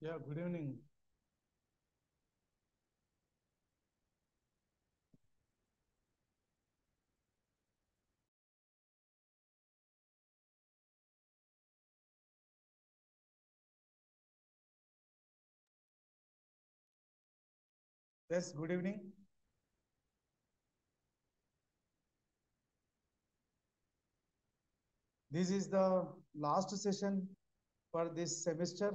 Yeah, good evening. Yes, good evening. This is the last session for this semester.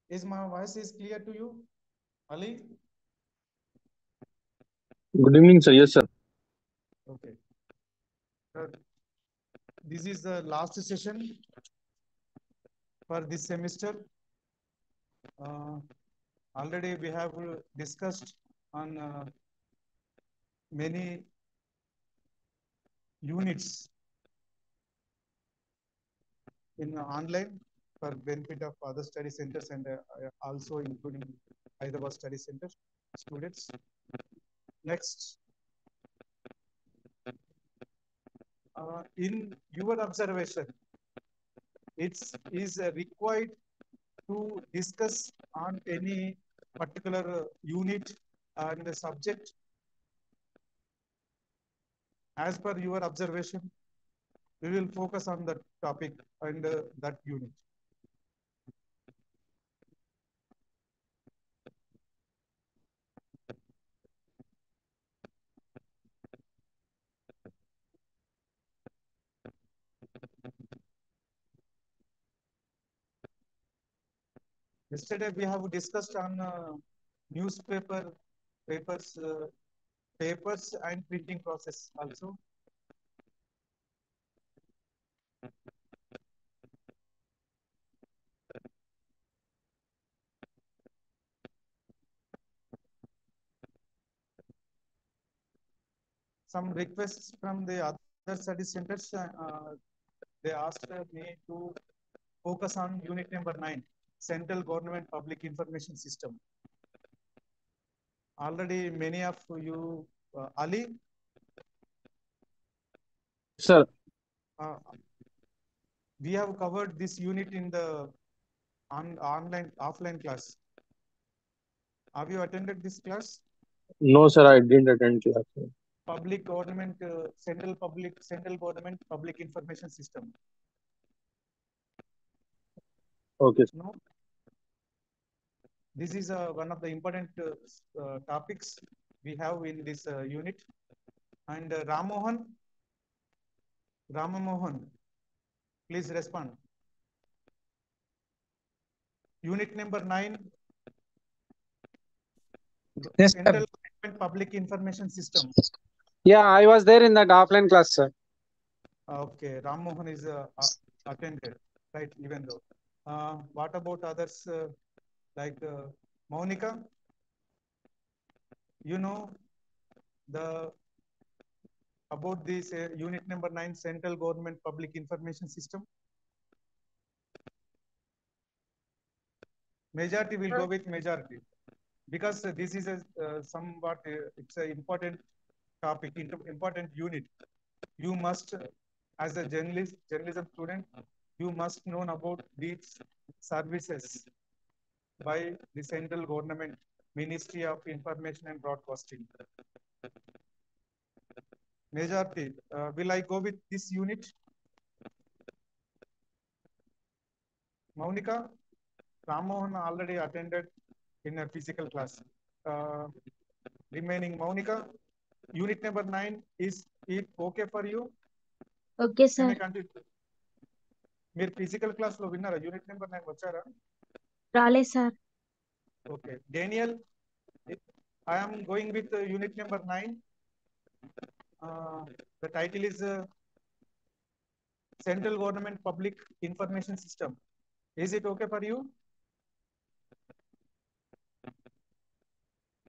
Is my voice is clear to you, Ali? Good evening, sir. Yes, sir. Okay. Uh, this is the last session for this semester. Uh, Already we have discussed on many units in online for benefit of other study centers and also including Hyderabad Study Center students. Next, in your observation, it's is required to discuss on any particular unit and the subject as per your observation. We will focus on that topic and that unit. Yesterday we have discussed on papers, papers and printing process also. Some requests from the other study centers. They asked me to focus on unit number 9, Central Government Public Information System. Already many of you, Ali, Sir, uh, we have covered this unit in the offline class. Have you attended this class? no, sir, I didn't attend class. Sir. Public government, central government public information system. Okay, sir. No, this is one of the important topics we have in this unit. And Ramamohan, please respond. Unit number 9, Yes, sir. Central Government Public Information System. Yeah, I was there in that offline class, sir. Okay, Ram Mohan is attended, right? Even though. What about others like Monica? You know the about this unit number 9, Central Government Public Information System. Majority will go with majority because this is a somewhat it's an important topic, important unit. You must, as a journalism student, you must know about these services by the central government, Ministry of Information and Broadcasting. Majority, will I go with this unit? Maunika, Ramohan already attended in a physical class. Remaining Maunika, unit number 9, is it okay for you? Okay Can I sir continue? మీరు physical class లో విన్నారా? Unit number 9 వచ్చారా? రాలేదు sir Okay, Daniel, I am going with unit number 9. The title is Central Government Public Information System. Is it okay for you?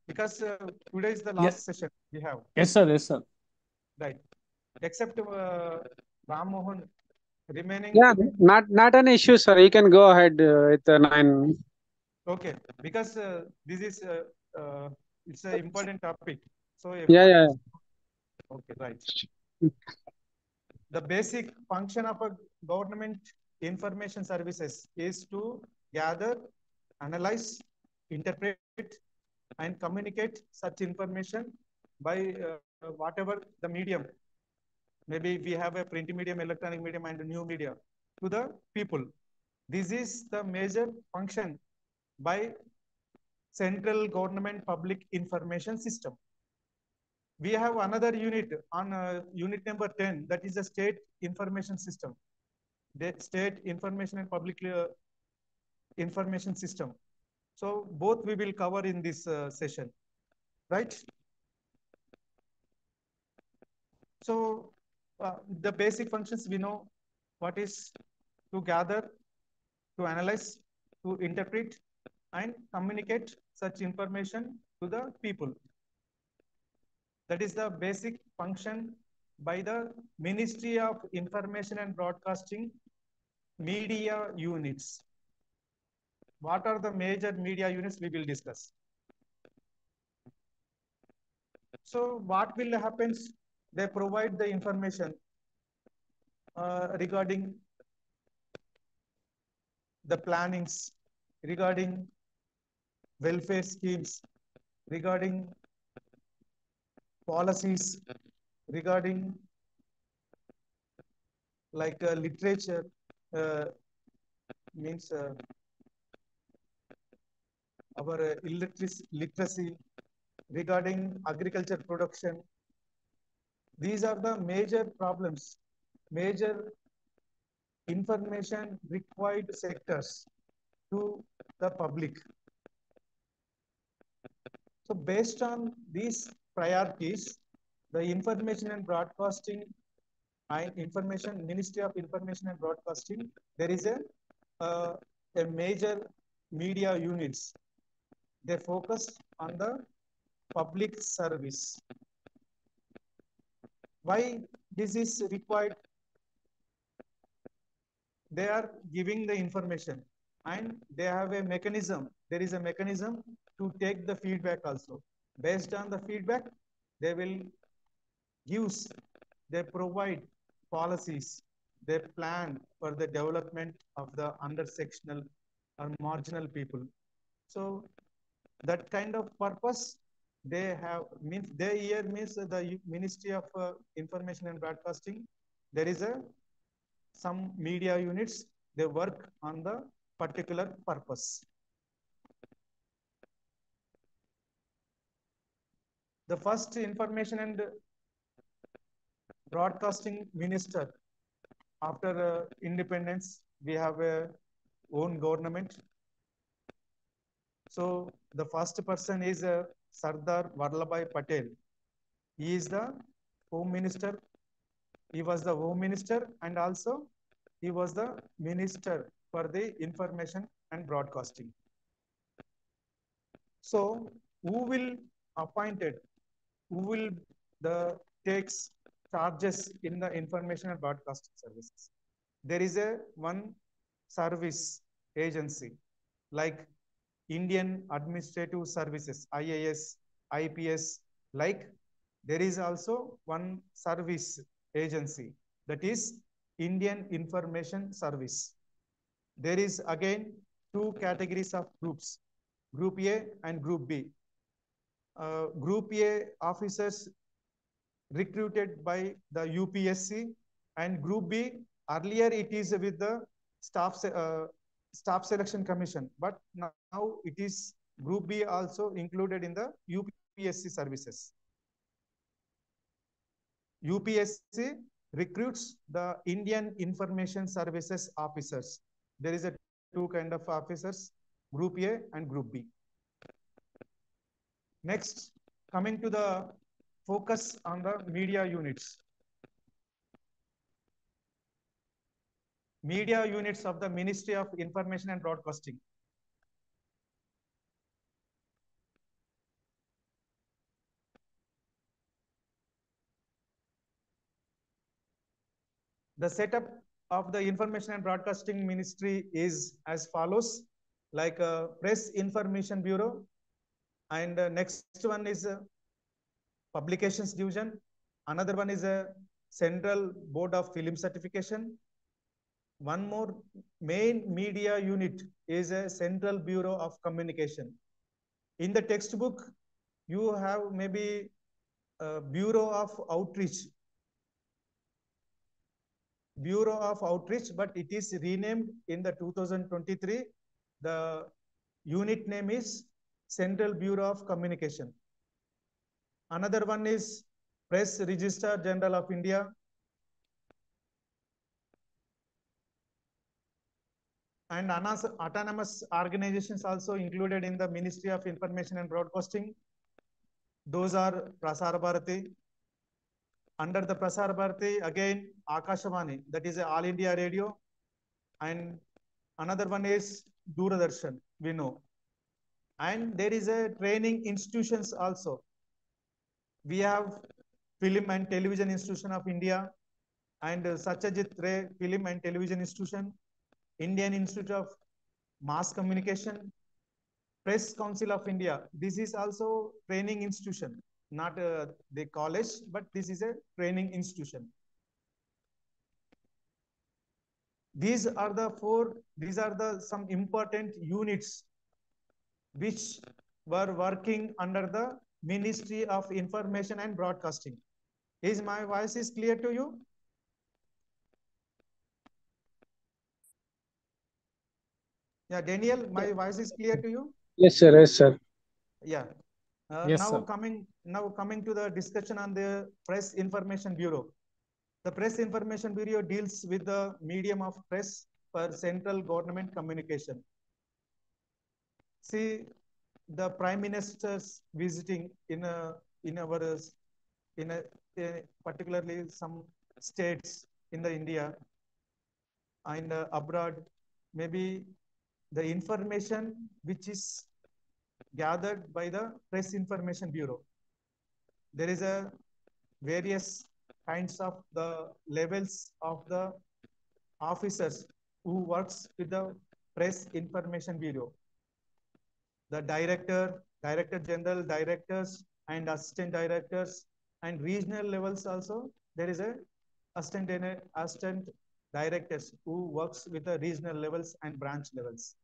Because today is the last session we have. Yes, sir. Yes, sir. Right. Except Ram Mohan, remaining. Yeah, not an issue, sir. You can go ahead with the 9. Okay, because this is it's an important topic. So Yeah, yeah. okay, right. The basic function of a government information services is to gather, analyze, interpret, and communicate such information by whatever the medium. Maybe we have a print medium, electronic medium, and a new media to the people. This is the major function by central government public information system. We have another unit on unit number 10, that is the state information system. The state information and public information system. So both we will cover in this session, right? So the basic functions we know what is to gather, to analyze, to interpret, and communicate such information to the people. That is the basic function by the Ministry of Information and Broadcasting media units. What are the major media units we will discuss? So what will happen? They provide the information regarding the plannings, regarding welfare schemes, regarding policies, regarding like literature, uh, means our literacy, regarding agriculture production. These are the major problems, major information required sectors to the public. So based on these priorities, the Information and Broadcasting Information Ministry of Information and Broadcasting, there is a major media units. They focus on the public service. Why this is required? They are giving the information and they have a mechanism. There is a mechanism to take the feedback also. Based on the feedback, they will use, they provide policies, they plan for the development of the intersectional or marginal people. So that kind of purpose they have, means they here means the Ministry of Information and Broadcasting. There is some media units, they work on the particular purpose. The first Information and Broadcasting Minister after independence, we have a own government. So the first person is Sardar Vallabhbhai Patel. He is the Home Minister. He was the Home Minister and also he was the Minister for the Information and Broadcasting. So who will appointed? Who will the takes charges in the Information and Broadcasting services? There is a one service agency like Indian Administrative Services, IAS, IPS, like there is also one service agency, that is Indian Information Service. There is again two categories of groups, Group A and Group B. Group A officers recruited by the UPSC, and Group B, earlier it is with the staff selection commission, but now it is Group B also included in the UPSC services. UPSC recruits the Indian Information Services officers. There is a two kind of officers, Group A and Group B. Next, coming to the focus on the media units. Media units of the Ministry of Information and Broadcasting. The setup of the Information and Broadcasting Ministry is as follows, like a Press Information Bureau, and next one is Publications Division. Another one is a Central Board of Film Certification. One more main media unit is a Central Bureau of Communication. In the textbook, you have maybe a Bureau of Outreach, but it is renamed in the 2023. The unit name is Central Bureau of Communication. Another one is Press Register General of India. And autonomous organizations also included in the Ministry of Information and Broadcasting. Those are Prasar Bharati. Under the Prasar Bharati, again, Akashavani, that is All India Radio. And another one is Doordarshan, we know. And there is a training institutions also. We have Film and Television Institution of India and Satyajit Ray Film and Television Institution, Indian Institute of Mass Communication, Press Council of India. This is also training institution, not the college, but this is a training institution. These are the some important units which were working under the Ministry of Information and Broadcasting. Is my voice is clear to you? Yeah, Daniel, my voice is clear to you? Yes, sir. Yes, sir. Yeah. Yes, now sir. coming to the discussion on the Press Information Bureau. The Press Information Bureau deals with the medium of press for central government communication. See, the Prime Minister's visiting in particularly some states in the India and abroad, maybe the information which is gathered by the Press Information Bureau. There is a various kinds of the levels of the officers who works with the Press Information Bureau. The director general, directors and assistant directors and regional levels also. There is a assistant directors who works with the regional levels and branch levels.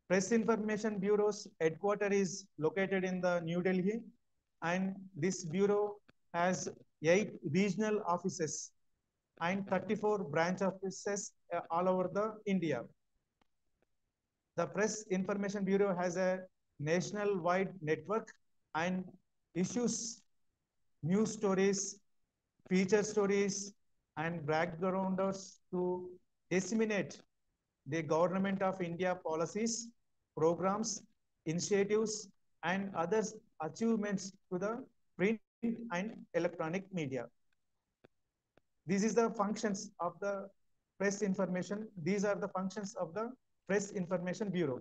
Press Information Bureau's headquarters is located in the New Delhi, and this bureau has 8 regional offices and 34 branch offices all over the India. The Press Information Bureau has a national-wide network and issues news stories, feature stories, and backgrounders to disseminate the Government of India policies, programs, initiatives, and other achievements to the print and electronic media. These is the functions of the press information. These are the functions of the Press Information Bureau.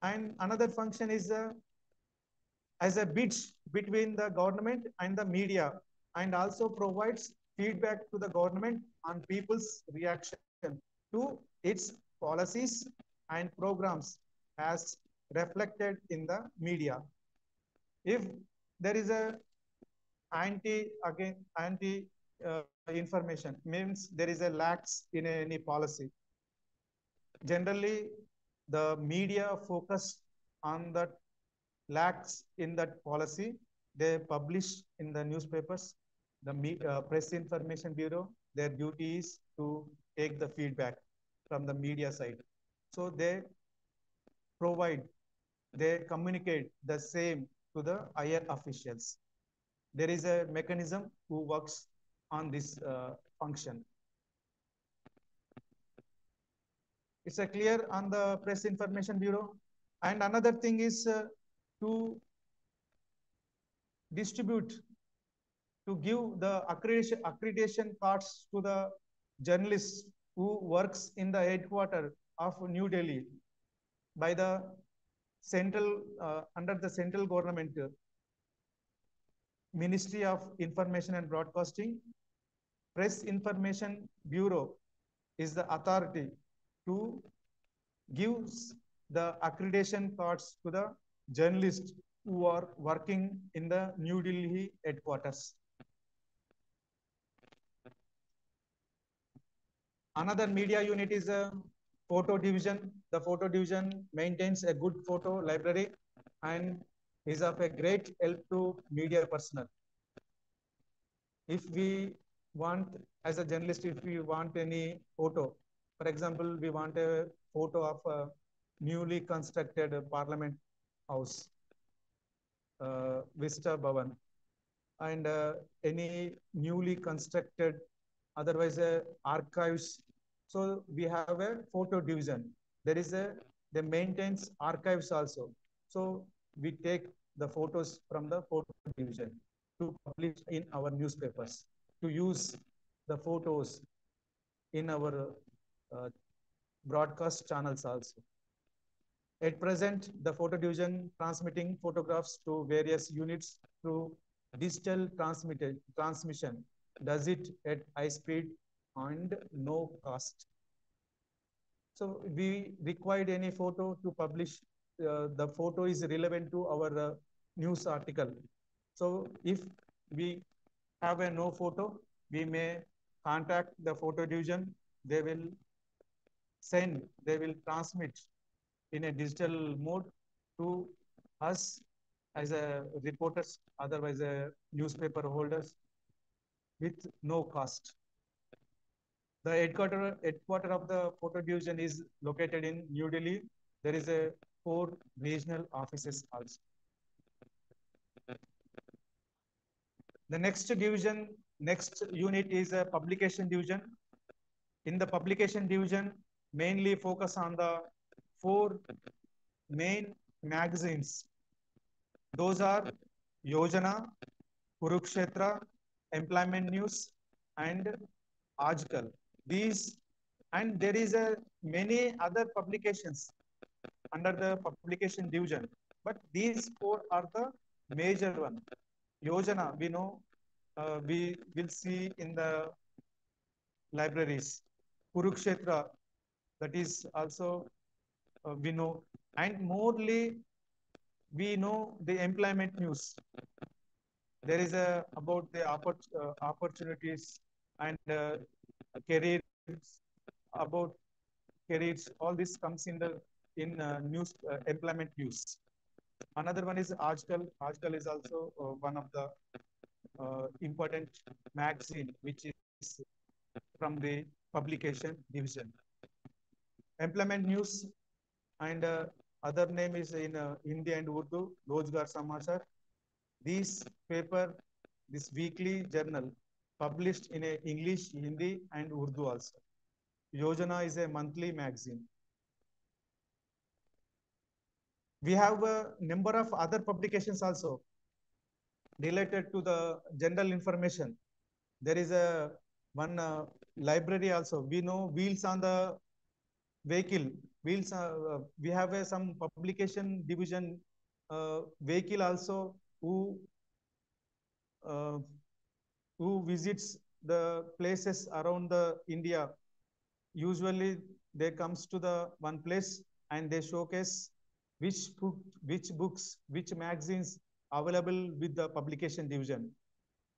And another function is as a bridge between the government and the media, and also provides feedback to the government on people's reaction to its policies and programs as reflected in the media. If there is a anti information, means there is a lacks in any policy. Generally, the media focus on that lacks in that policy. They publish in the newspapers. The Press Information Bureau, their duty is to take the feedback from the media side. So they communicate the same to the higher officials. There is a mechanism who works on this function. It's a clear on the Press Information Bureau. And another thing is to distribute, to give the accreditation cards to the journalists who works in the headquarters of New Delhi by the central, under the central government, Ministry of Information and Broadcasting. Press Information Bureau is the authority to give the accreditation cards to the journalists who are working in the New Delhi headquarters. Another media unit is a photo division. The photo division maintains a good photo library and is of a great help to media personnel. If we want, as a journalist, if we want any photo, for example, we want a photo of a newly constructed parliament house, Vista Bhavan, and any newly constructed, otherwise archives. So we have a photo division. There is they maintains archives also. So we take the photos from the photo division to publish in our newspapers, to use the photos in our uh, broadcast channels also. At present, the photo division transmitting photographs to various units through digital transmission does it at high speed and no cost. So we required any photo to publish. The photo is relevant to our news article. So if we have a no photo, we may contact the photo division. They will they will transmit in a digital mode to us as a reporters, otherwise a newspaper holders with no cost. The headquarter of the photo division is located in New Delhi. There is a 4 regional offices also. The next unit is a publication division. In the publication division, mainly focus on the 4 main magazines. Those are Yojana, Kurukshetra, Employment News, and Ajkal. These, and there is a many other publications under the publication division, but these 4 are the major one. Yojana, we know, we will see in the libraries. Kurukshetra, that is also we know, and morely we know the employment news. There is a about the opportunities and careers, about careers. All this comes in the news, employment news. Another one is Ajkal. Ajkal is also one of the important magazine which is from the publication division. Employment news and other name is in Hindi and Urdu, Rozgar Samachar. This paper, this weekly journal, published in a English, Hindi, and Urdu also. Yojana is a monthly magazine. We have a number of other publications also related to the general information. There is a one library also. We know wheels on the vehicle. Wheels. We have some publication division vehicle also uh, who visits the places around the India. Usually they comes to the one place and they showcase which book, which books, which magazines available with the publication division.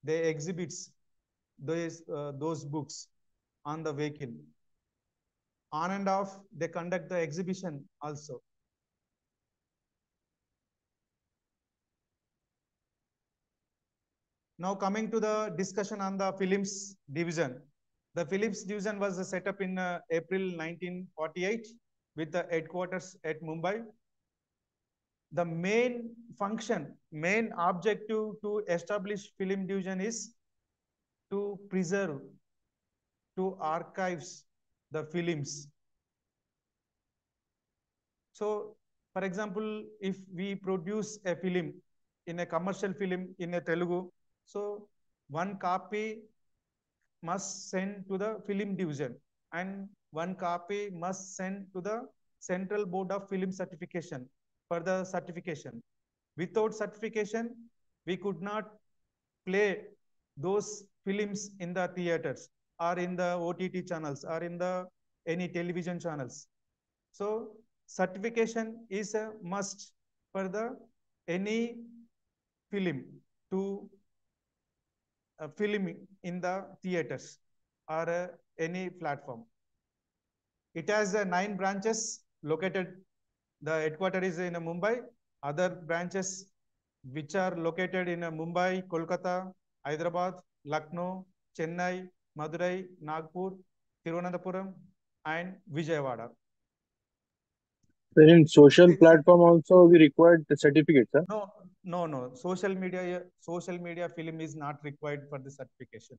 They exhibits those books on the vehicle. On and off, they conduct the exhibition also. Now coming to the discussion on the films division. The films division was set up in April 1948 with the headquarters at Mumbai. The main function, main objective to establish film division is to preserve, to archives the films. So, for example, if we produce a film in a commercial film in a Telugu, so one copy must send to the film division and one copy must send to the Central Board of Film Certification for the certification. Without certification, we could not play those films in the theaters or in the OTT channels or in the any television channels. So certification is a must for the any film to film in the theaters or any platform. It has 9 branches located. The headquarters is in Mumbai. Other branches which are located in Mumbai, Kolkata, Hyderabad, Lucknow, Chennai, Madurai, Nagpur, Tirunelveli, and Vijayawada. Sir, in social See- platform also we required the certificate, sir. No. Social media film is not required for the certification.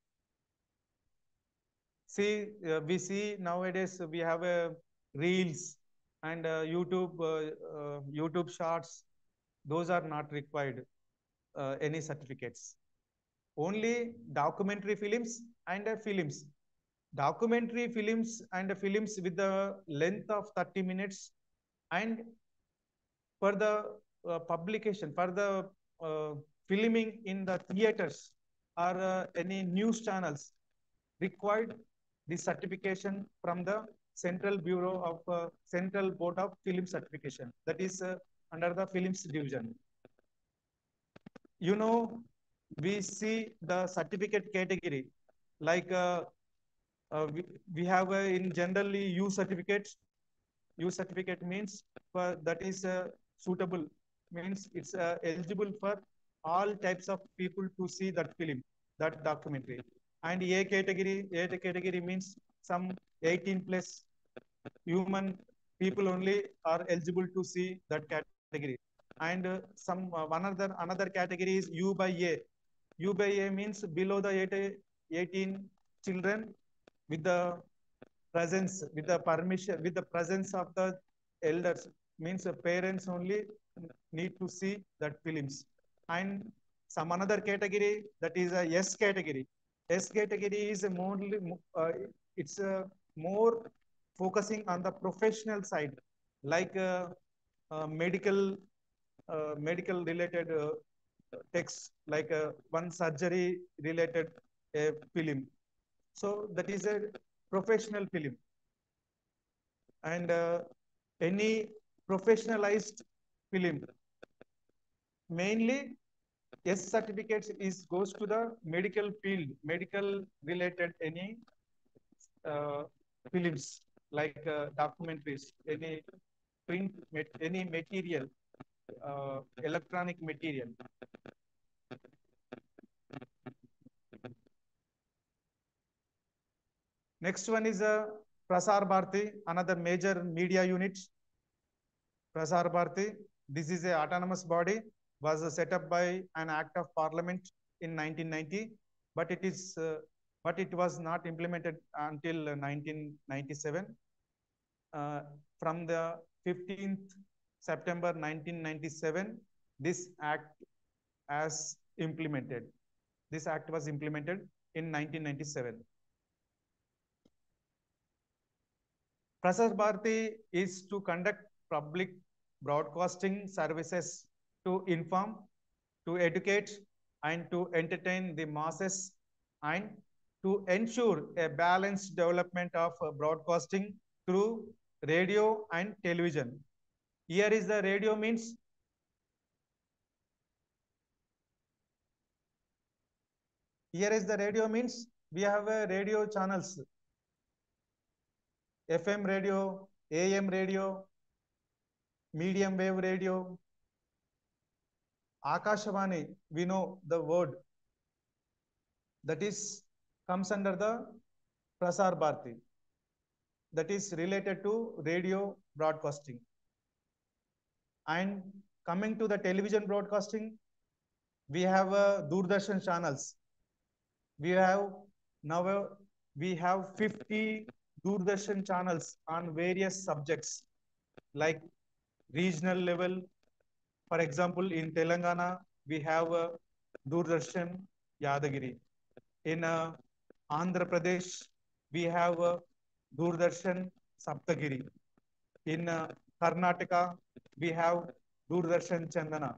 See, we see nowadays we have reels and YouTube shorts. Those are not required any certificates. Only documentary films and films. Documentary films and films with the length of 30 minutes, and for the publication, for the filming in the theaters or any news channels, required the certification from the Central Bureau of Central Board of Film Certification. That is under the Films Division. You know, we see the certificate category like we have in generally U certificates. U certificate means for that is suitable, means it's eligible for all types of people to see that film, that documentary. And A category means some 18 plus human people only are eligible to see that category. And some another category is U by A. U by A means below the 18 children with the presence, with the permission, with the presence of the elders, means the parents only need to see that films. And some another category, that is a S category. S category is a more it's a more focusing on the professional side, like medical related text, like one surgery related film. So that is a professional film. And any professionalized film, mainly S certificates is goes to the medical field, medical related any films, like documentaries, any any material, electronic material. Next one is Prasar Bharati, another major media unit. Prasar Bharati, this is a autonomous body, was set up by an act of parliament in 1990, but it was not implemented until 1997. From the 15th September 1997, this act as implemented. This act was implemented in 1997. Prasar Bharati is to conduct public broadcasting services to inform, to educate, and to entertain the masses, and to ensure a balanced development of broadcasting through radio and television. Here is the radio means we have radio channels, FM radio, AM radio, medium wave radio, Akashavani, we know the word that is comes under the Prasar Bharati, that is related to radio broadcasting. And coming to the television broadcasting, we have Doordarshan channels. We have now we have 50 Doordarshan channels on various subjects, like regional level. For example, in Telangana, we have Doordarshan Yadagiri. In Andhra Pradesh, we have Doordarshan Saptagiri. In Karnataka, we have Doordarshan Chandana.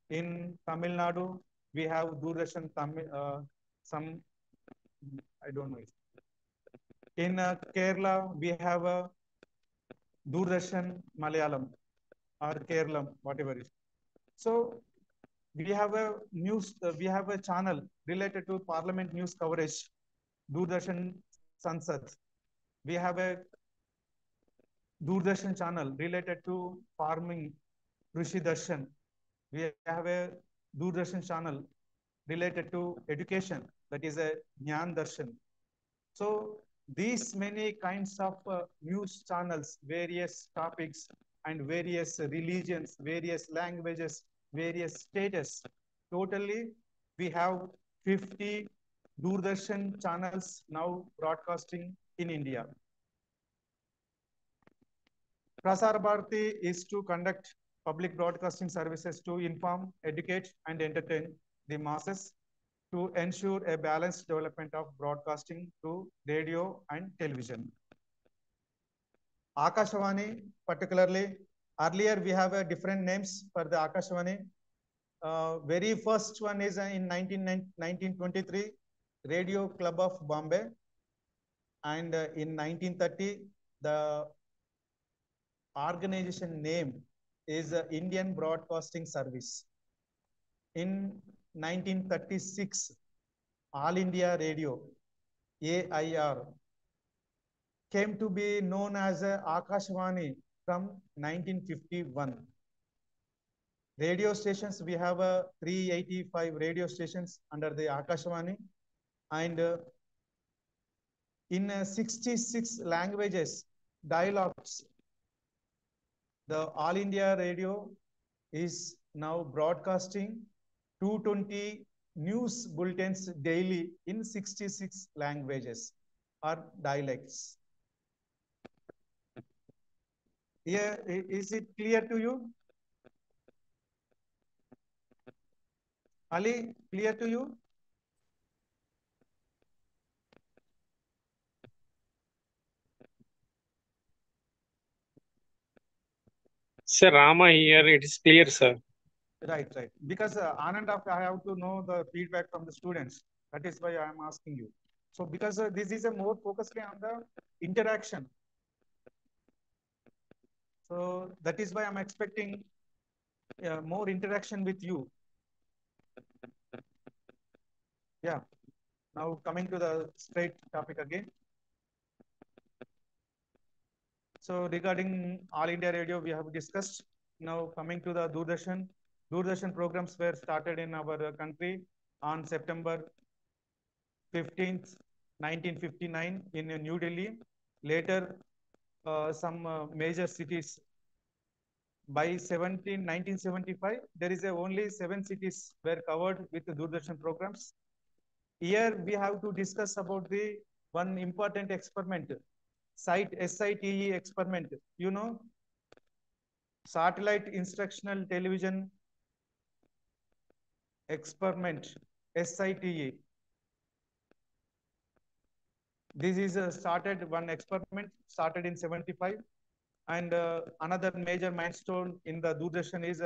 In Tamil Nadu, we have Doordarshan Tamil, some, I don't know. In Kerala, we have Doordarshan Malayalam or Kerala, whatever it is. So we have a news, we have a channel related to Parliament news coverage, Doordarshan Sansad. We have a Doordarshan channel related to farming, Krishi Darshan. We have a Doordarshan channel related to education, that is a Jnana Darshan. So these many kinds of news channels, various topics and various religions, various languages, various status. Totally, we have 50 Doordarshan channels now broadcasting in India. Prasar Bharati is to conduct public broadcasting services to inform, educate, and entertain the masses to ensure a balanced development of broadcasting through radio and television. Akashvani, particularly, earlier we have a different names for the Akashvani. Very first one is in 1923, Radio Club of Bombay. And in 1930, the organization name is Indian Broadcasting Service. In 1936, All India Radio, AIR, came to be known as Akashvani from 1951. Radio stations, we have 385 radio stations under the Akashvani, and in 66 languages, dialects, the All India Radio is now broadcasting 220 news bulletins daily in 66 languages or dialects. Here, is it clear to you? Ali, clear to you? Sir, Rama here, it is clear, sir. Right, right. Because Anand, I have to know the feedback from the students. That is why I am asking you. So because this is a more focused on the interaction. So that is why I'm expecting more interaction with you. Yeah. Now coming to the straight topic again. So regarding All India Radio, we have discussed. Now coming to the Doordarshan. Doordarshan programs were started in our country on September 15th, 1959 in New Delhi. Later, some major cities. By 1975, there is only 7 cities were covered with the Doordarshan programs. Here we have to discuss about the one important experiment, SITE experiment. You know, satellite instructional television experiment, SITE. This is one experiment started in 75. And another major milestone in the Doordarshan is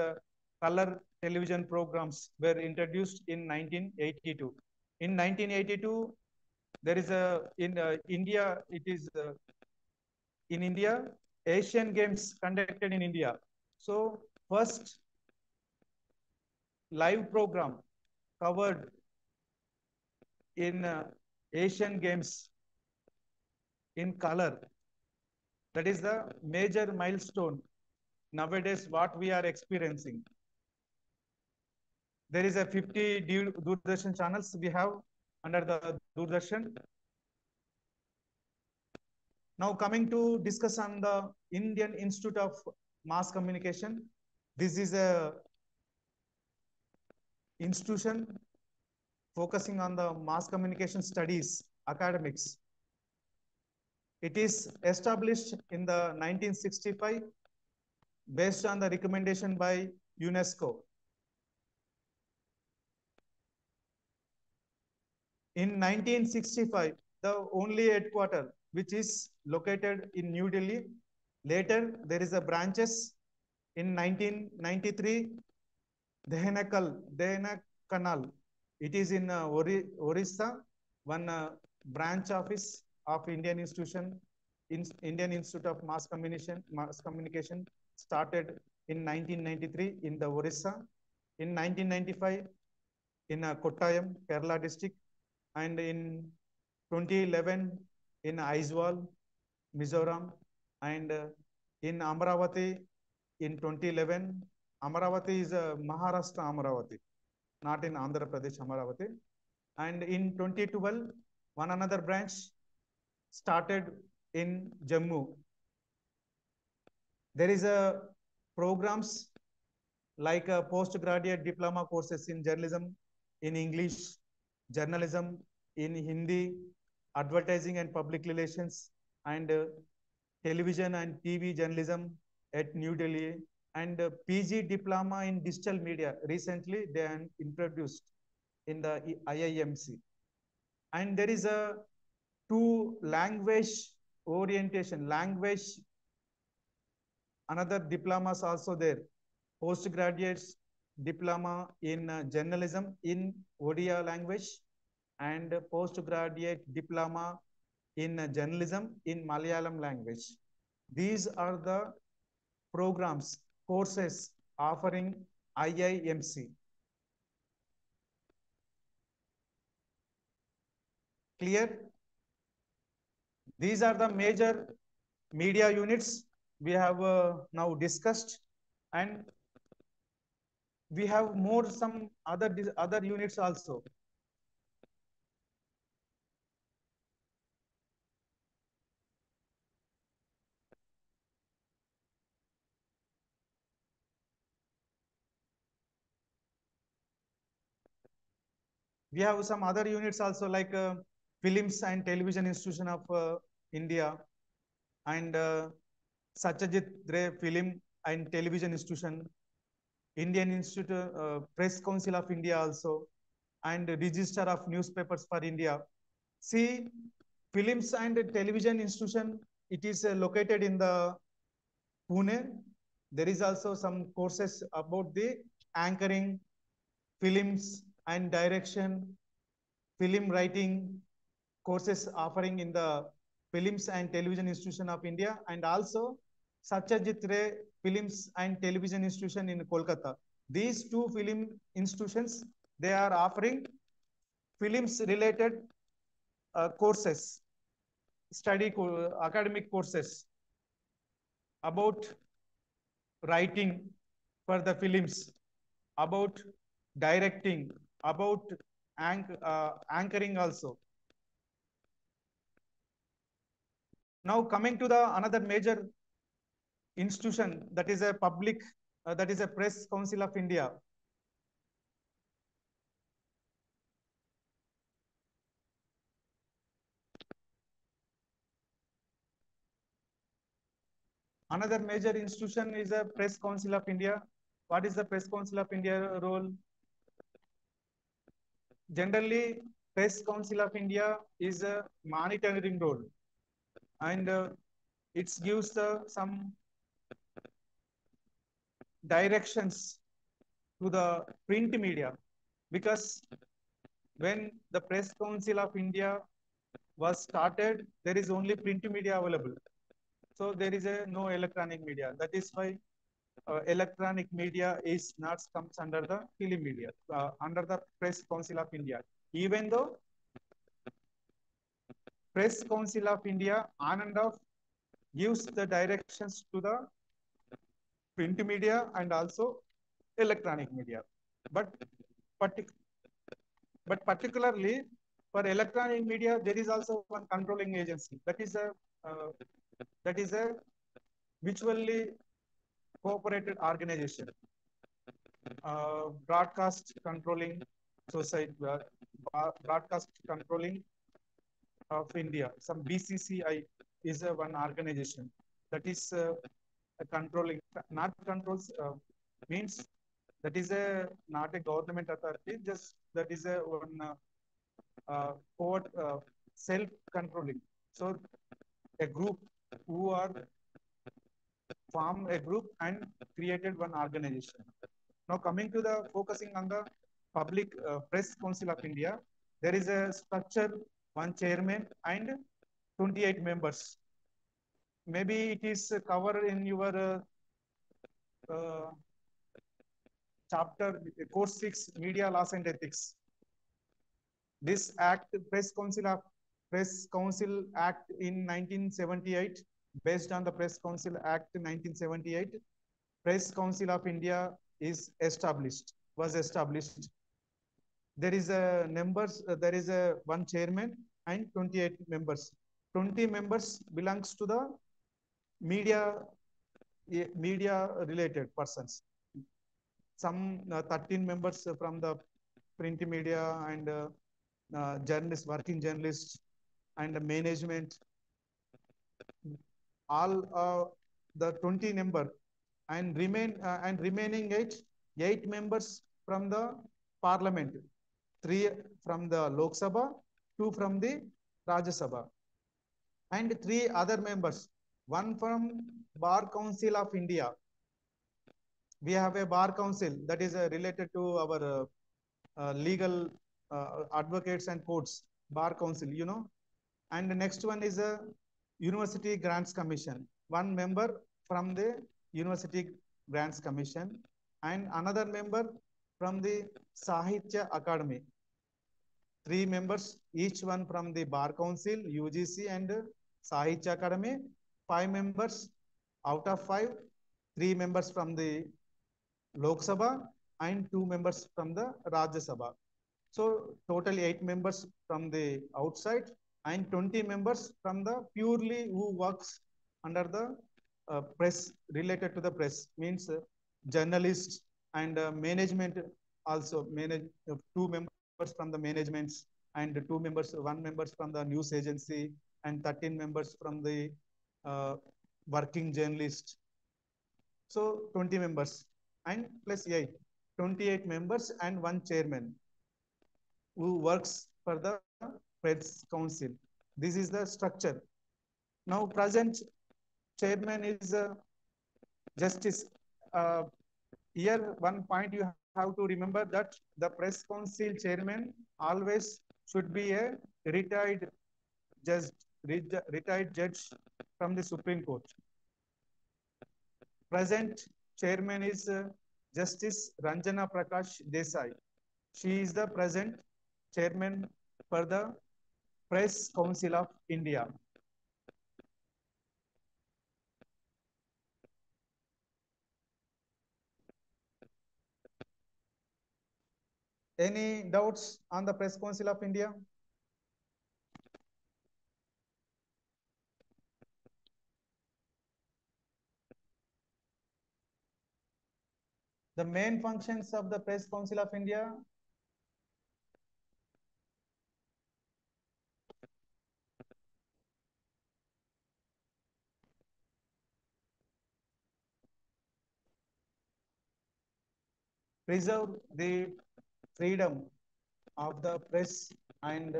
color television programs were introduced in 1982. In 1982, there is in India, it is in India, Asian Games conducted in India. So first live program covered in Asian Games in color. That is the major milestone nowadays what we are experiencing. There is a 50 Doordarshan channels we have under the Doordarshan. Now coming to discuss on the Indian Institute of Mass Communication. This is a institution focusing on the mass communication studies, academics. It is established in the 1965 based on the recommendation by UNESCO. In 1965, the only headquarters which is located in New Delhi. Later, there is a branches in 1993, Dehanakanal. It is in Orissa, one branch office of Indian Indian Institute of Mass Communication started in 1993 in the Orissa. in 1995 in Kottayam, Kerala district, and in 2011 in Aizawl, Mizoram, and in Amravati in 2011. Amravati is Maharashtra Amravati, not in Andhra Pradesh Amravati. And in 2012, one another branch started in Jammu. There is a programs like postgraduate diploma courses in journalism, in English, journalism, in Hindi, advertising and public relations, and television and TV journalism at New Delhi, and PG diploma in digital media. Recently, they are introduced in the IIMC. And there is a two language orientation, language, another diplomas also there. Postgraduates diploma in journalism in Odia language, and postgraduate diploma in journalism in Malayalam language. These are the programs, courses offering IIMC. Clear? These are the major media units we have now discussed, and we have more some other units also. We have some other units also like Films and Television Institution of India, and Satyajit Ray Film and Television Institution, Indian Institute Press Council of India also, and Register of Newspapers for India. See, Films and Television Institution, it is located in the Pune. There is also some courses about the anchoring, films and direction, film writing courses offering in the Films and Television Institution of India, and also Satyajit Ray Films and Television Institution in Kolkata. These two film institutions, they are offering films related courses, academic courses about writing for the films, about directing, about anchoring also. Now coming to the another major institution, that is a public, that is a Press Council of India. Another major institution is a Press Council of India. What is the Press Council of India role? Generally, Press Council of India is a monitoring role, and it gives some directions to the print media, because when the Press Council of India was started, there is only print media available. So there is no electronic media. That is why electronic media is not comes under the film media, under the Press Council of India. Even though Press Council of India on and off gives the directions to the print media and also electronic media. But, partic but particularly for electronic media, there is also one controlling agency. Uh, that is a mutually cooperated organization, broadcast controlling society, broadcast controlling of India. Some BCCI is one organization that is controlling, not controls, means that is a not a government authority, just that is a one court self controlling. So a group who are form a group and created one organization. Now coming to the focusing on the public Press Council of India, there is a structure, one chairman and 28 members. Maybe it is covered in your uh, chapter course 6 media laws and ethics. This act, Press Council Act in 1978, based on the Press Council Act 1978, Press Council of India was established. There is a there is a one chairman and 28 members. 20 members belongs to the media media related persons. Some 13 members from the print media and journalists, working journalists, and management. All the 20 number and remaining eight members from the parliament, three from the Lok Sabha, two from the Rajya Sabha, and three other members, one from Bar Council of India. We have a bar council that is related to our legal advocates and courts, bar council, you know. And the next one is a University Grants Commission, one member from the University Grants Commission, and another member from the Sahitya Academy. Three members, each one from the Bar Council, UGC, and Sahitya Academy. 5 members out of 5, 3 members from the Lok Sabha and 2 members from the Rajya Sabha. So total 8 members from the outside and 20 members from the purely who works under the press, related to the press, means journalists and management also. 2 members from the managements and 2 members, 1 members from the news agency, and 13 members from the uh, working journalist. So 20 members and plus 8, 28 members and 1 chairman who works for the Press Council. This is the structure. Now present chairman is Justice. Uh, Here one point you have to remember, that the Press Council chairman always should be a retired judge, retired judge from the Supreme Court. Present chairman is Justice Ranjana Prakash Desai. She is the present chairman for the Press Council of India. Any doubts on the Press Council of India? The main functions of the Press Council of India: preserve the freedom of the press and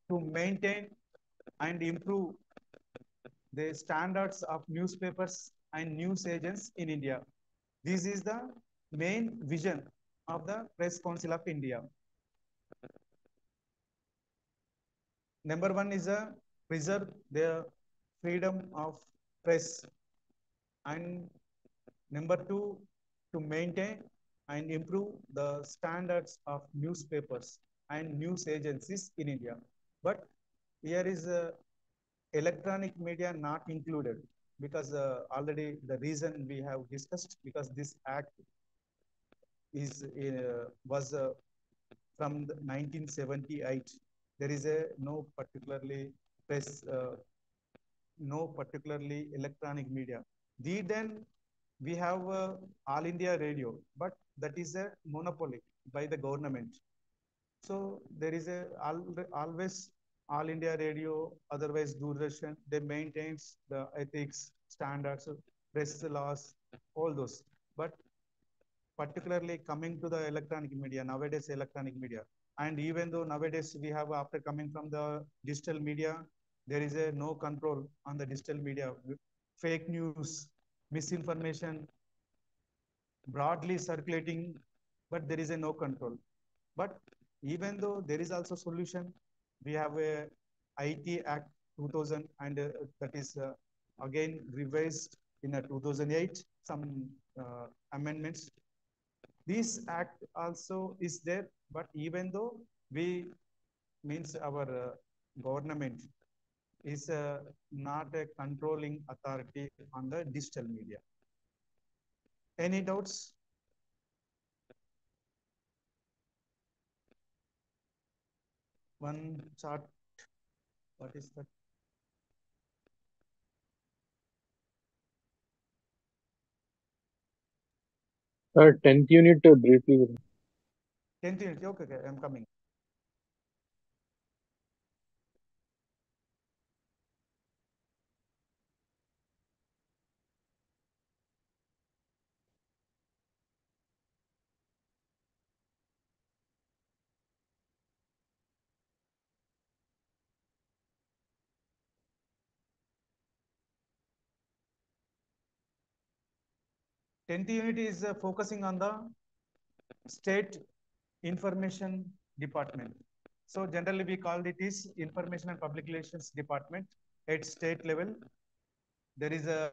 to maintain and improve the standards of newspapers and news agents in India. This is the main vision of the Press Council of India. Number 1 is a preserve the freedom of press, and number 2, to maintain and improve the standards of newspapers and news agencies in India. But here is electronic media not included, because already the reason we have discussed, because this act is was from 1978. There is a no particularly press, no particularly electronic media. Then we have All India Radio, but that is a monopoly by the government. So there is a always All India Radio, otherwise Doordarshan. They maintains the ethics, standards, press laws, all those. But particularly coming to the electronic media, nowadays electronic media, and even though nowadays we have, after coming from the digital media, there is a no control on the digital media. Fake news, misinformation broadly circulating, but there is a no control. But even though there is also solution, we have a IT Act 2000, and that is again revised in 2008, some amendments. This act also is there, but even though we means our government is not a controlling authority on the digital media. Any doubts? One chart, what is that? Sir, 10th unit briefly. 10th unit, okay, okay, I'm coming. Tenth unit is focusing on the state information department. So generally we call it is information and public relations department at state level. There is a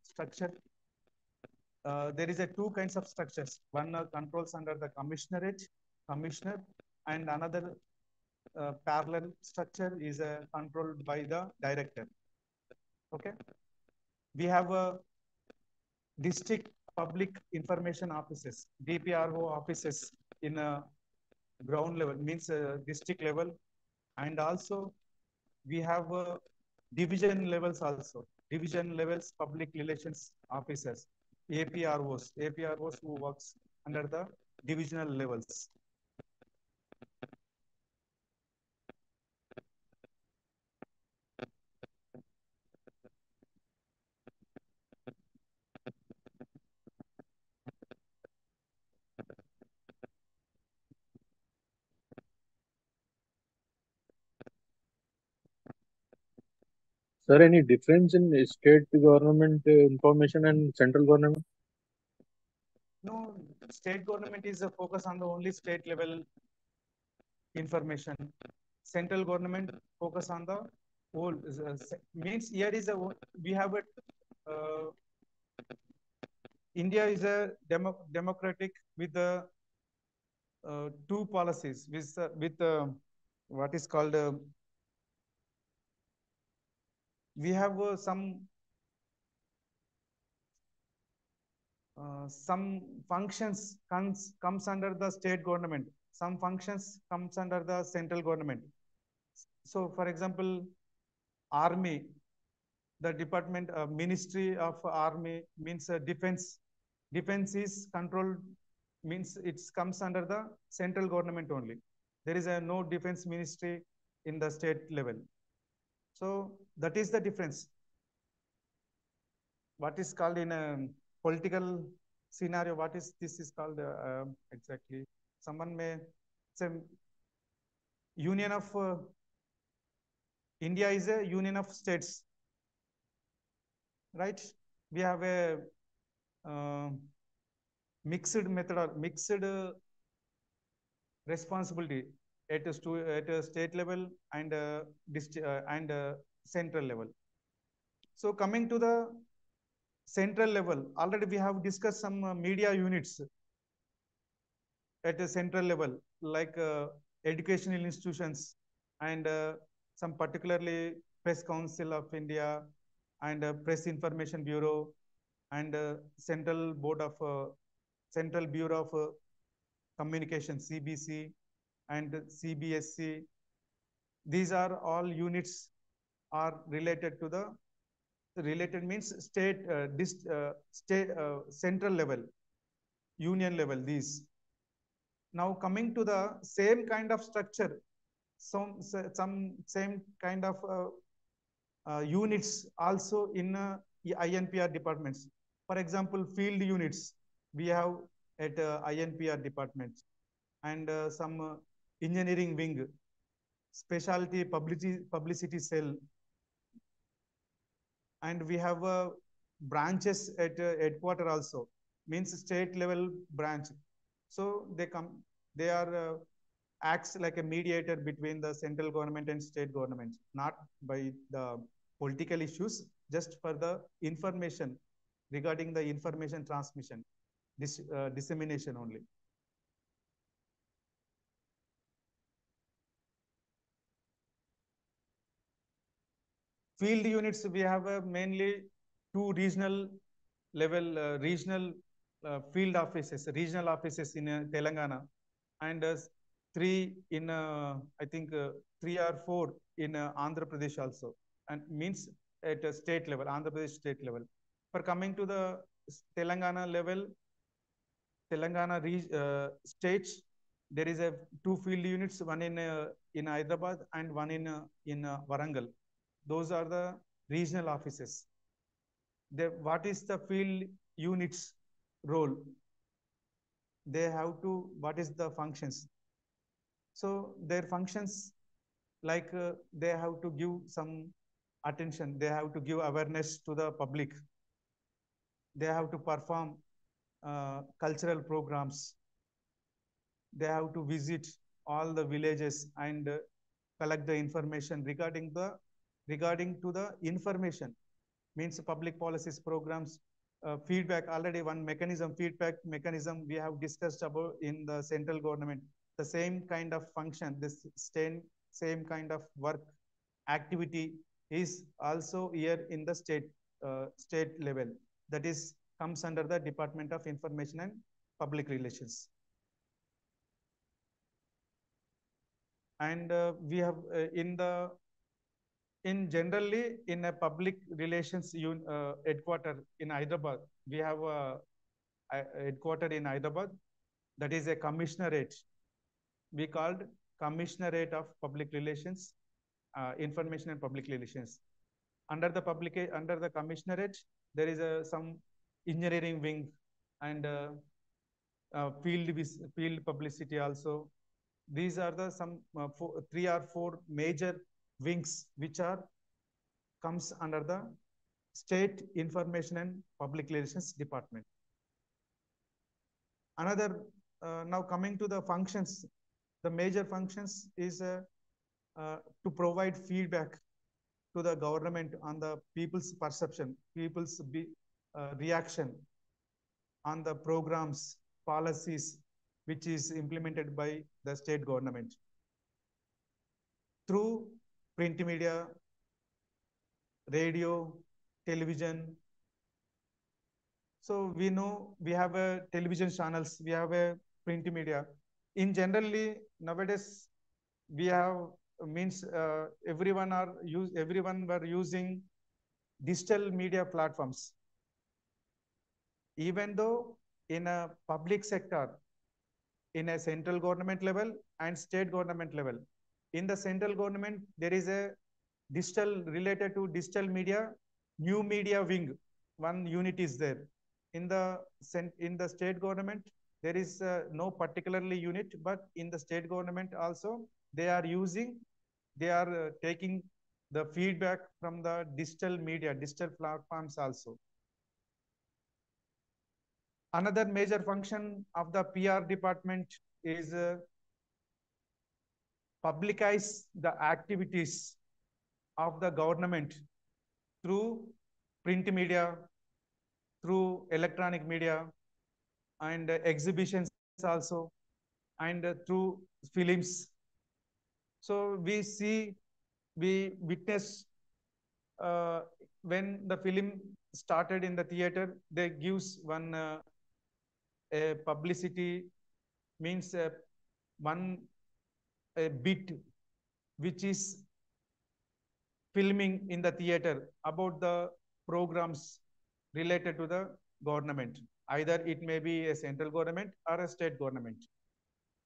structure. There is a two kinds of structures. One controls under the commissionerate, commissioner, and another parallel structure is controlled by the director. Okay. We have a district public information offices, DPRO offices in a ground level, means district level, and also we have division levels also, division levels public relations officers, APROs who works under the divisional levels. Sir, any difference in state government information and central government? No, state government is a focus on the only state level information. Central government focus on the whole. Means here is a we have a India is a democratic with the two policies with what is called we have some functions comes under the state government, some functions comes under the central government. So for example, army, the department ministry of army means defense is controlled, means it comes under the central government only. There is a no defense ministry in the state level. So that is the difference. What is called in a political scenario, what is this is called exactly, someone may say union of India is a union of states, right? We have a uh, mixed method or mixed responsibility at a state level and central level. So coming to the central level, already we have discussed some media units at a central level, like educational institutions and some particularly Press Council of India and Press Information Bureau and Central Bureau of Communication, CBC, and CBSC. These are all units are related to the related means state central level, union level. These now coming to the same kind of structure, some same kind of units also in INPR departments. For example, field units we have at INPR departments and some engineering wing, specialty publicity cell, and we have branches at headquarter also, means state level branch. So they are acts like a mediator between the central government and state government, not by the political issues, just for the information regarding the information transmission. this dissemination only. Field units, we have mainly two regional field offices, regional offices in Telangana, and three in, I think, three or four in Andhra Pradesh also, and means at a state level, Andhra Pradesh state level. For coming to the Telangana level, Telangana states, there is a two field units, one in Hyderabad and one in Warangal. Those are the regional offices. What is the field units role? They have to, what is the functions? So their functions, like they have to give some attention, they have to give awareness to the public, they have to perform cultural programs, they have to visit all the villages and collect the information regarding to the information, means public policies, programs, feedback. Already one mechanism, feedback mechanism, we have discussed about in the central government. The same kind of function, this same kind of work activity is also here in the state level. That is comes under the Department of Information and Public Relations. And we have in generally in a public relations headquarter in Hyderabad, we have a headquarter in Hyderabad, that is a commissionerate. We called Commissionerate of Public Relations, Information and Public Relations. Under the commissionerate, there is some engineering wing and field publicity also. These are the three or four major wings which are comes under the State Information and Public Relations Department. Another, now coming to the functions, the major functions is to provide feedback to the government on the people's perception, people's reaction on the programs, policies, which is implemented by the state government through print media, radio, television. So we know we have a television channels, we have a print media. In generally nowadays we have means everyone were using digital media platforms. Even though in a public sector, in a central government level and state government level, in the central government there is a digital related to digital media, new media wing, one unit is there. In the state government, there is no particularly unit, but in the state government also they are taking the feedback from the digital media, digital platforms also. Another major function of the PR department is publicize the activities of the government through print media, through electronic media, and exhibitions also, and through films. So we witness when the film started in the theater, they gives one a publicity, means one a bit which is filming in the theater about the programs related to the government. Either it may be a central government or a state government.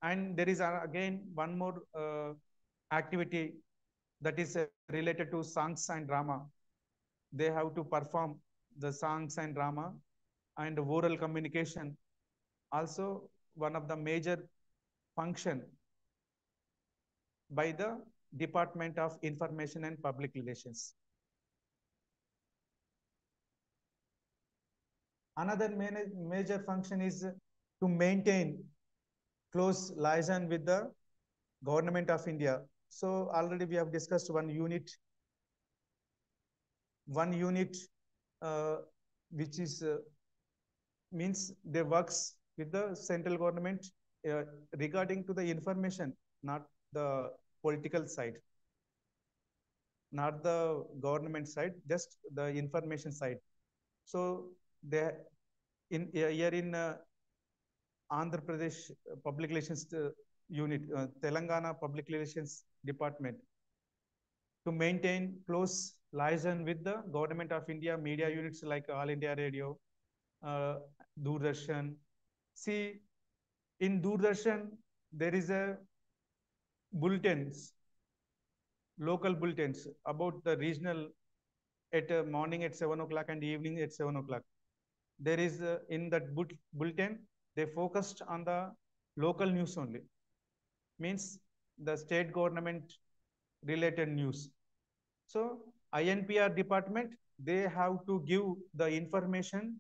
And there is again one more activity that is related to songs and drama. They have to perform the songs and drama, and oral communication. Also, one of the major function by the Department of Information and Public Relations. Another major function is to maintain close liaison with the government of India. So already we have discussed one unit which is means they works with the central government uh, regarding to the information, not the political side, not the government side, just the information side. So they in here in Andhra Pradesh Public Relations Unit, Telangana Public Relations Department, to maintain close liaison with the Government of India media units like All India Radio, uh, Doordarshan. See, in Doordarshan, there is a bulletins, local bulletins about the regional at morning at 7 o'clock and evening at 7 o'clock. There is in that bulletin, they focused on the local news only, means the state government related news. So INPR department, they have to give the information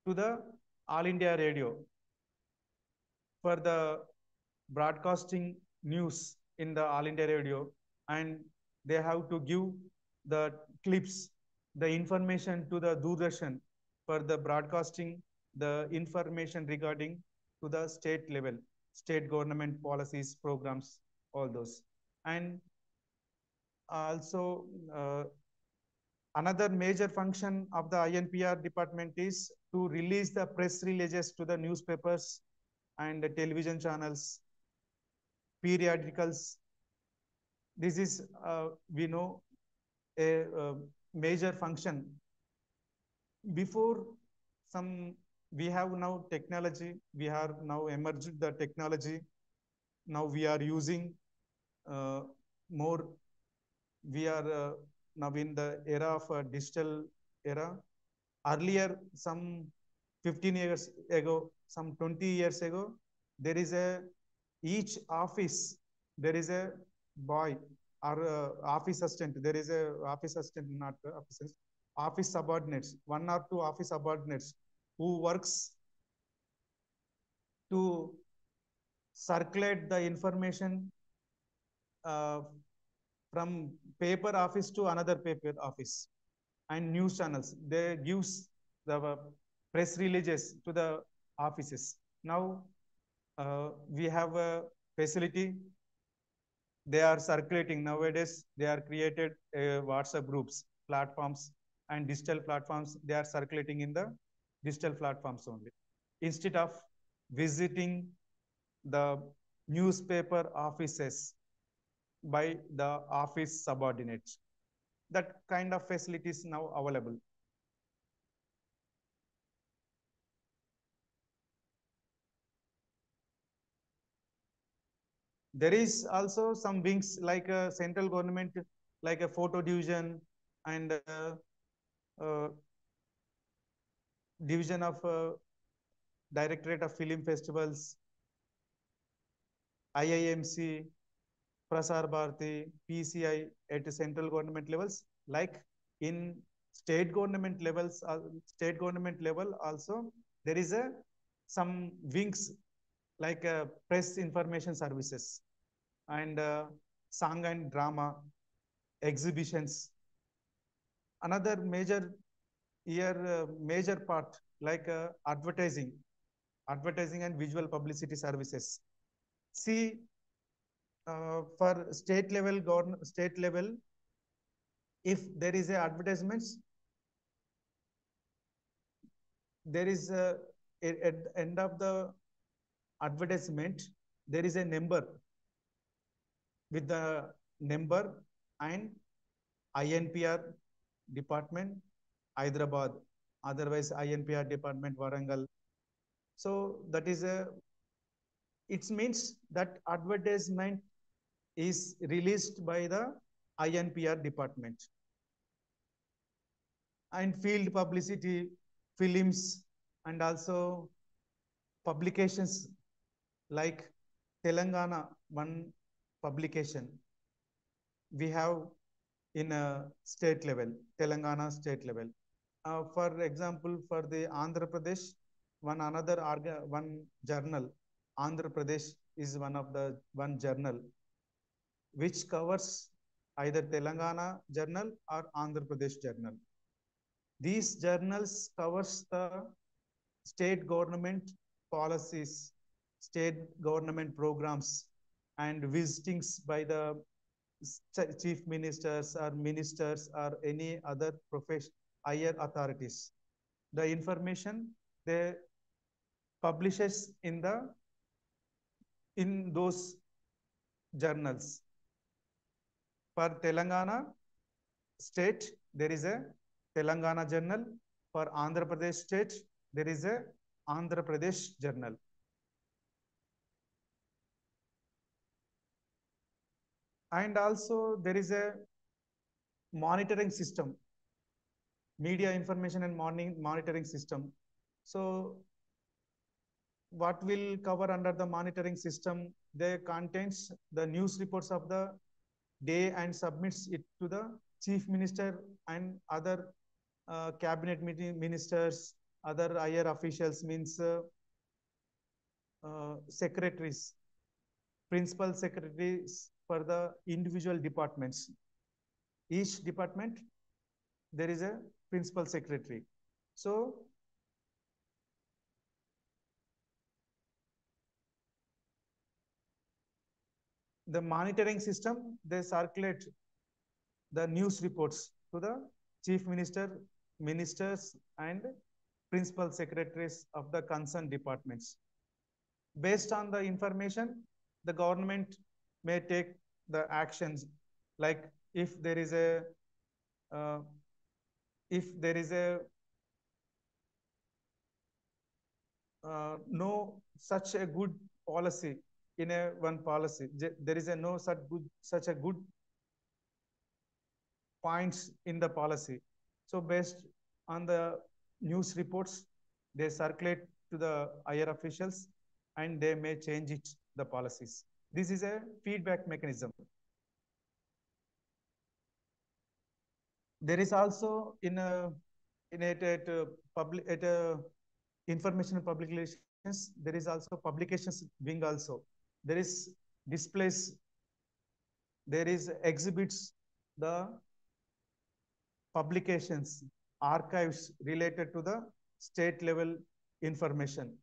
to the All India Radio for the broadcasting news in the All India Radio, and they have to give the clips, the information to the Doordarshan for the broadcasting the information regarding to the state level, state government policies, programs, all those. And also another major function of the INPR department is to release the press releases to the newspapers and the television channels, periodicals. This is, we know, a major function. Before some, we have now technology, we have now emerged the technology. Now we are using uh, more, we are now in the era of a digital era. Earlier, some 15 years ago, some 20 years ago, there is a, each office, there is a boy or office assistant. There is a office assistant, not officers, office subordinates, one or two office subordinates who works to circulate the information uh, from paper office to another paper office, and news channels. They gives the press releases to the offices. Now we have a facility. They are circulating nowadays. They are created WhatsApp groups, platforms, and digital platforms. They are circulating in the digital platforms only. Instead of visiting the newspaper offices by the office subordinates, that kind of facilities now available. There is also some wings like a central government, like a photo division and uh, division of Directorate of Film Festivals, IIMC, Prasar Bharati, PCI at central government levels. Like in state government levels, state government level also, there is a some wings like press information services and song and drama exhibitions. Another major here, major part like advertising and visual publicity services. See, for state level, state level, if there is a advertisements, there is at the end of the advertisement, there is a number with the number and INPR department, Hyderabad, otherwise INPR department, Warangal. So that is a, it means that advertisement is released by the INPR department. And field publicity, films, and also publications like Telangana, one publication we have in a state level, Telangana state level. For example, for the Andhra Pradesh, one journal, Andhra Pradesh is one of the one journal which covers either Telangana journal or Andhra Pradesh journal. These journals covers the state government policies, state government programs, and visitings by the chief ministers or ministers or any other profession, higher authorities. The information they publishes in those journals. For Telangana state, there is a Telangana journal. For Andhra Pradesh state, there is a Andhra Pradesh journal. And also there is a monitoring system, media information and monitoring system. So what will cover under the monitoring system? They contains the news reports of the day and submits it to the chief minister and other cabinet meeting ministers, other higher officials, means secretaries, principal secretaries for the individual departments. Each department, there is a principal secretary. So the monitoring system, they circulate the news reports to the chief minister, ministers, and principal secretaries of the concerned departments. Based on the information, the government may take the actions, like if there is a uh, if there is a no such a good policy in a one policy, there is a no such a good points in the policy. So based on the news reports, they circulate to the higher officials and they may change it, the policies. This is a feedback mechanism. There is also at public at information and public relations, there is also publications wing also. There is displays, there is exhibits, the publications, archives related to the state level information.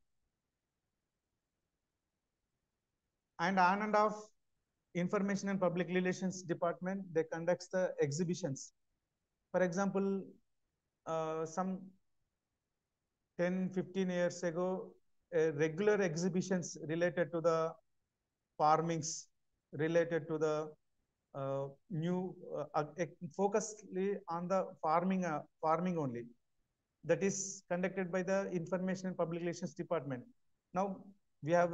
And on and off, information and public relations department, they conducts the exhibitions. For example, some 10-15 years ago, regular exhibitions related to the farmings, related to the new focusedly on the farming only, that is conducted by the information and public relations department. Now we have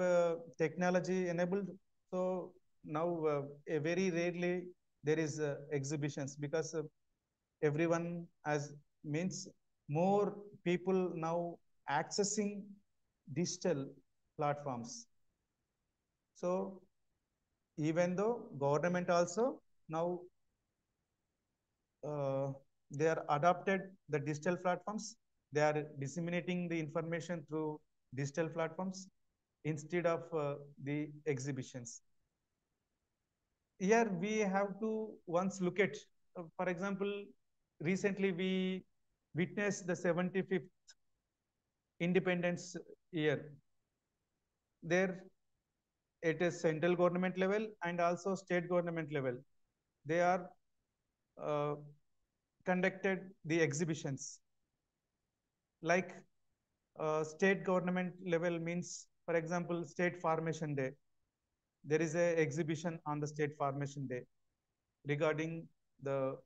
technology enabled, so now very rarely there is exhibitions, because everyone has means more people now accessing digital platforms. So even though government also now they are adopted the digital platforms, they are disseminating the information through digital platforms instead of the exhibitions. Here we have to once look at, for example, recently we witnessed the 75th independence year. There it is central government level and also state government level. They are uh, conducted the exhibitions. Like state government level means, for example, State Formation Day. There is a exhibition on the State Formation Day regarding the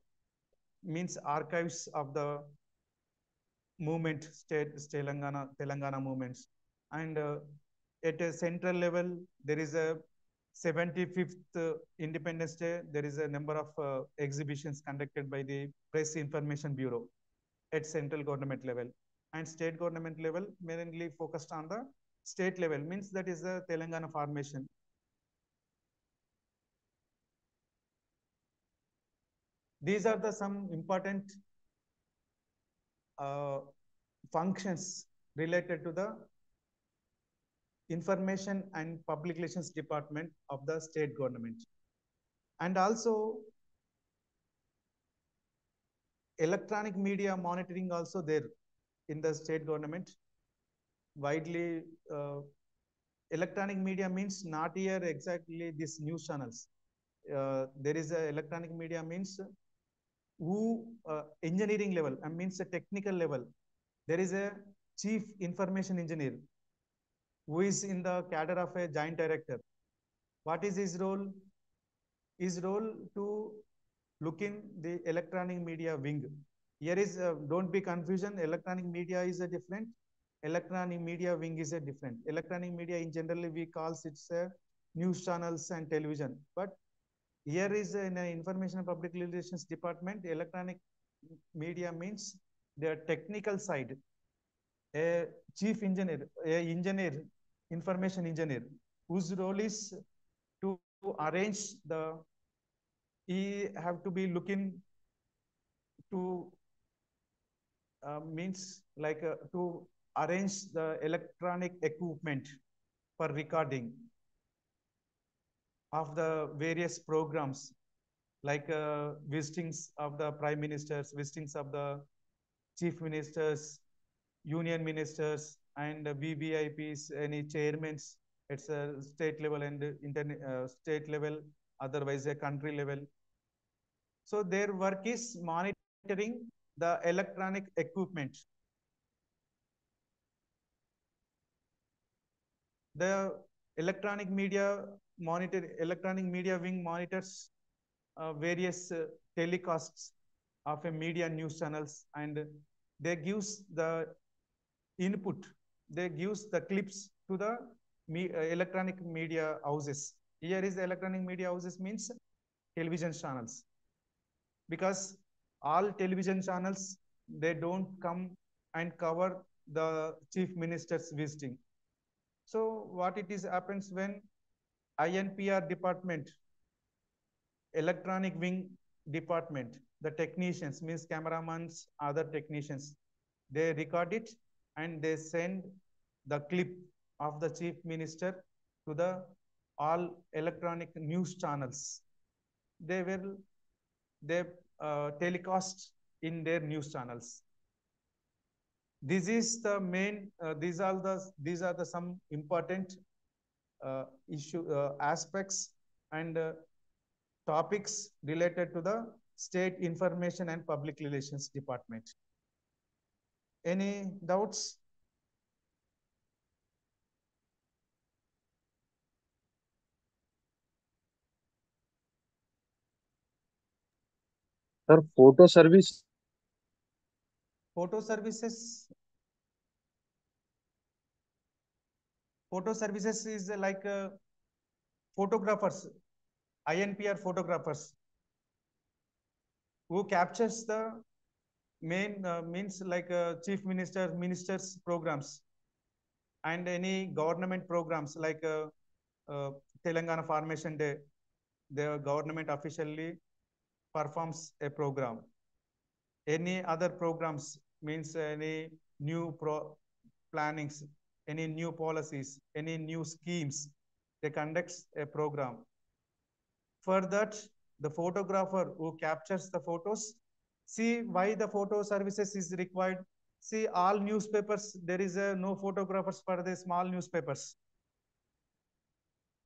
means archives of the movement, Telangana movements. And at a central level, there is a 75th Independence Day. There is a number of exhibitions conducted by the Press Information Bureau at central government level. And state government level mainly focused on the state level, means that is the Telangana formation. These are the some important uh, functions related to the information and public relations department of the state government. And also electronic media monitoring also there in the state government. widely electronic media means not here exactly these news channels. There is a electronic media means who engineering level and means a technical level. There is a chief information engineer who is in the cadre of a giant director. What is his role? His role to look in the electronic media wing. Here is don't be confusion. Electronic media is a different. Electronic media wing is a different. Electronic media in generally we calls it's a news channels and television. But here is in information and public relations department. Electronic media means the technical side. A chief engineer, a engineer, information engineer, whose role is to arrange the he have to be looking to means like to arrange the electronic equipment for recording of the various programs like visitings of the prime ministers, visitings of the chief ministers, union ministers, and VVIPs, any chairmans at state level and state level, otherwise a country level. So their work is monitoring the electronic equipment. The electronic media wing monitors various telecasts of a media news channels, and they gives the input, they gives the clips to the electronic media houses. Here is the electronic media houses means television channels, because all television channels they don't come and cover the chief minister's visiting. So what it is happens when INPR department, electronic wing department, the technicians means cameramans, other technicians, they record it and they send the clip of the chief minister to the all electronic news channels. They will they telecast in their news channels. This is the main. These are the some important issue aspects and topics related to the state information and public relations department. Any doubts? Sir, photo service. Photo services. Photo services is like photographers, INPR photographers, who captures the main means like chief ministers programs and any government programs like Telangana Formation Day. The government officially performs a program. Any other programs means any new plannings, any new policies, any new schemes, they conduct a program. For that, the photographer who captures the photos, see why the photo services is required. See, all newspapers, there is no photographers for the small newspapers.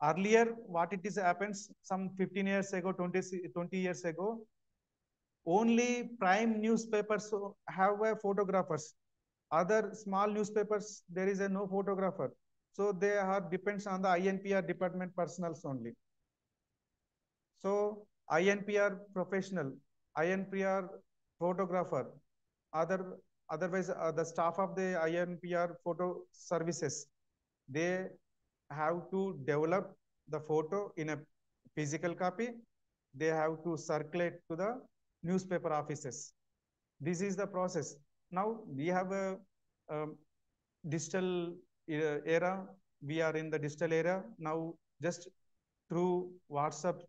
Earlier, what it is happens, some 15 years ago, 20 years ago, only prime newspapers have photographers. Other small newspapers, there is no photographer. So they are depends on the INPR department personals only. So INPR professional, INPR photographer, otherwise the staff of the INPR photo services, they have to develop the photo in a physical copy. They have to circulate to the newspaper offices. This is the process. Now we have a digital era. We are in the digital era now. Just through WhatsApp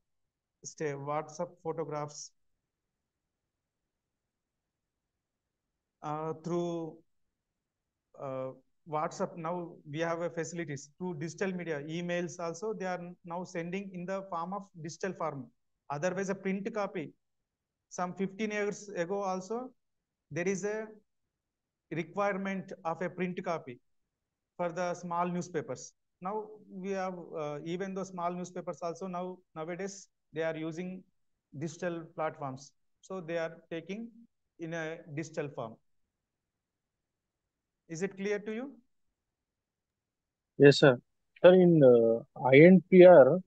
photographs, through WhatsApp. Now we have a facilities through digital media, emails also. They are now sending in the form of digital form. Otherwise, a print copy. Some 15 years ago also, there is a requirement of a print copy for the small newspapers. Now we have even though small newspapers also nowadays they are using digital platforms. So they are taking in a digital form. Is it clear to you? Yes, sir. Sir, in INPR,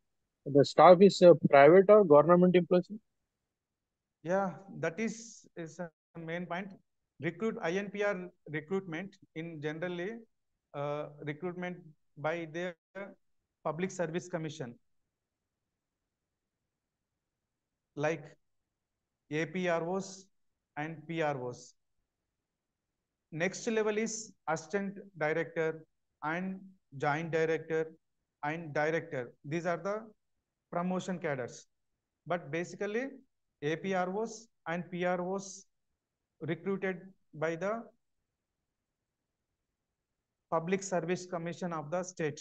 the staff is private or government employees? Yeah, that is a main point. INPR recruitment in generally recruitment by the Public Service Commission, like APROs and PROs. Next level is assistant director and joint director and director. These are the promotion cadres. But basically, APROs and PROs recruited by the Public Service Commission of the state,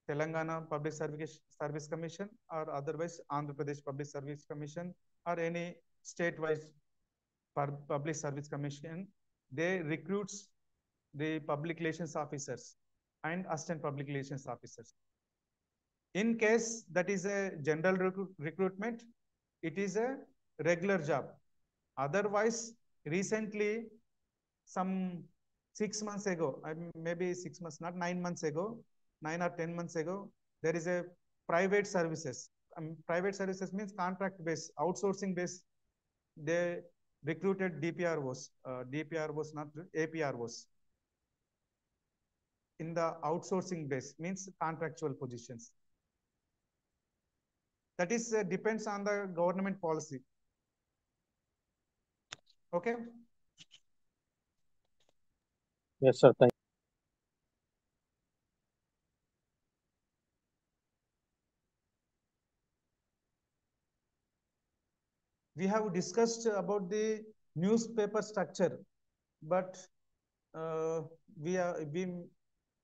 Telangana Public Service Commission, or otherwise Andhra Pradesh Public Service Commission, or any state-wise Public Service Commission. They recruits the public relations officers and assistant public relations officers. In case that is a general recruitment, it is a regular job. Otherwise, recently, some 6 months ago, maybe 6 months, not 9 months ago, 9 or 10 months ago, there is a private services. Private services means contract based, outsourcing based. They recruited DPROs, not APROs. In the outsourcing base means contractual positions. That is depends on the government policy. Okay. Yes, sir. Thank We have discussed about the newspaper structure, but uh, we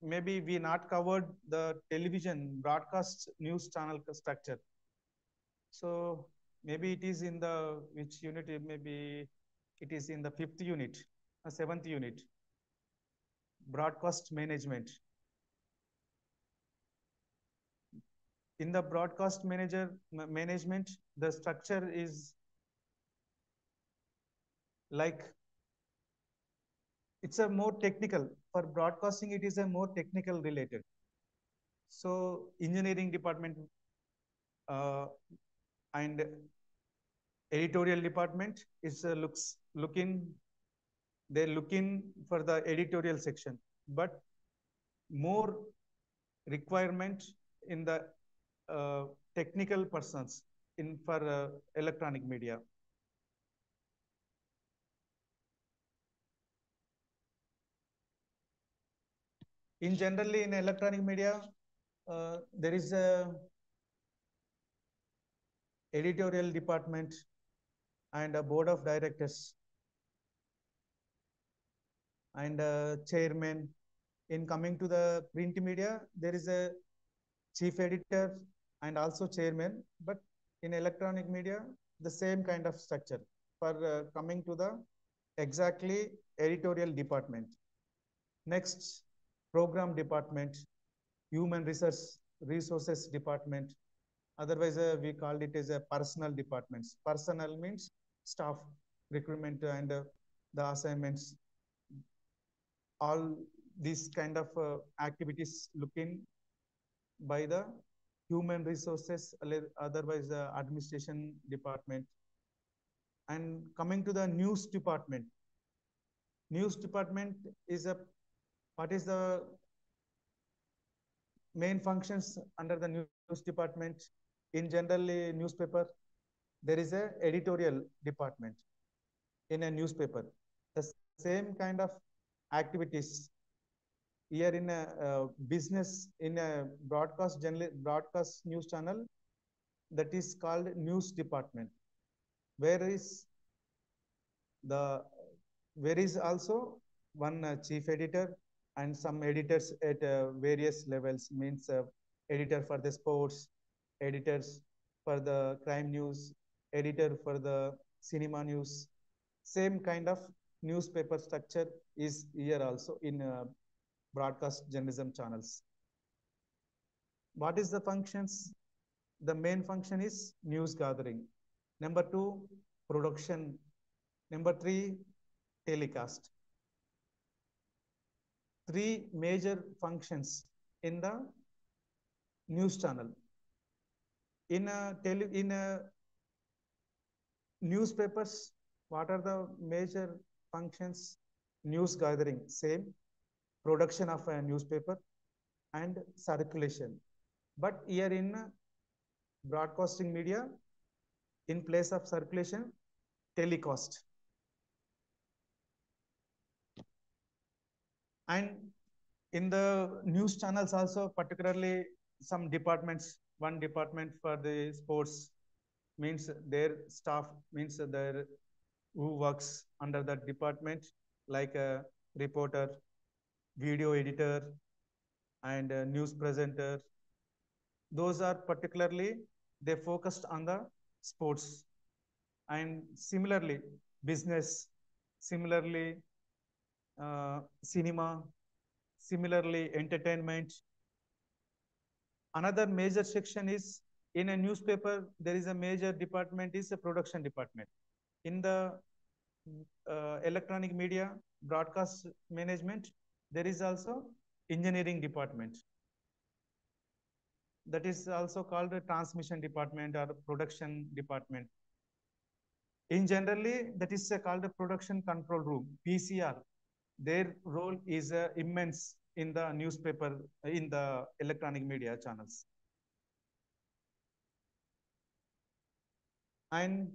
maybe we not covered the television broadcast news channel structure. So maybe it is in the which unit? Maybe it is in the fifth unit, seventh unit, broadcast management. In the broadcast management, the structure is like it's a more technical. For broadcasting, it is a more technical related. So engineering department and editorial department is they're looking for the editorial section, but more requirement in the technical persons in for electronic media. In generally in electronic media, there is a editorial department and a board of directors and a chairman. In coming to the print media, there is a chief editor and also chairman, but in electronic media, the same kind of structure. For coming to the exactly editorial department. Next, program department, human resources department. Otherwise, we called it as a personal departments. Personal means staff, recruitment, and the assignments. All these kind of activities looking by the human resources, otherwise the administration department. And coming to the news department. News department is a what is the main functions under the news department? In generally newspaper, there is a editorial department in a newspaper. The same kind of activities here in a business in a broadcast news channel, that is called news department. Where is the where is also one chief editor and some editors at various levels, means editor for the sports, editors for the crime news, editor for the cinema news. Same kind of newspaper structure is here also in broadcast journalism channels. What is the functions? The main function is news gathering. Number 2, production. Number 3, telecast. 3 major functions in the news channel. In newspapers, what are the major functions? News gathering, same. Production of a newspaper and circulation. But here in broadcasting media, in place of circulation, telecast. And in the news channels also, particularly some departments, one department for the sports, means their staff, means their who works under that department, like a reporter, video editor, and a news presenter. Those are particularly, they focused on the sports. And similarly, business, similarly, cinema, similarly, entertainment. Another major section is, in a newspaper, there is a major department is a production department. In the electronic media, broadcast management, there is also engineering department. That is also called a transmission department or production department. In generally, that is called a production control room, PCR. Their role is immense in the newspaper, in the electronic media channels. And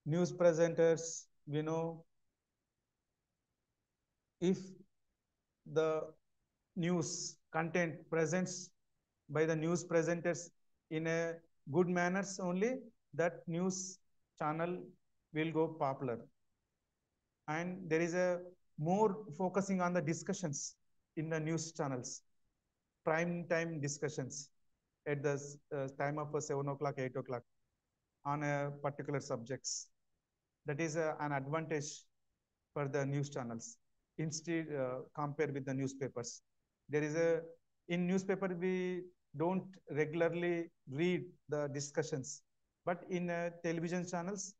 news presenters, we know, if the news content presents by the news presenters in a good manners only, that news channel will go popular. And there is a more focusing on the discussions in the news channels, prime time discussions at the time of 7 o'clock, 8 o'clock on a particular subjects. That is an advantage for the news channels. Instead, compare with the newspapers. There is a, in newspaper, we don't regularly read the discussions, but in television channels,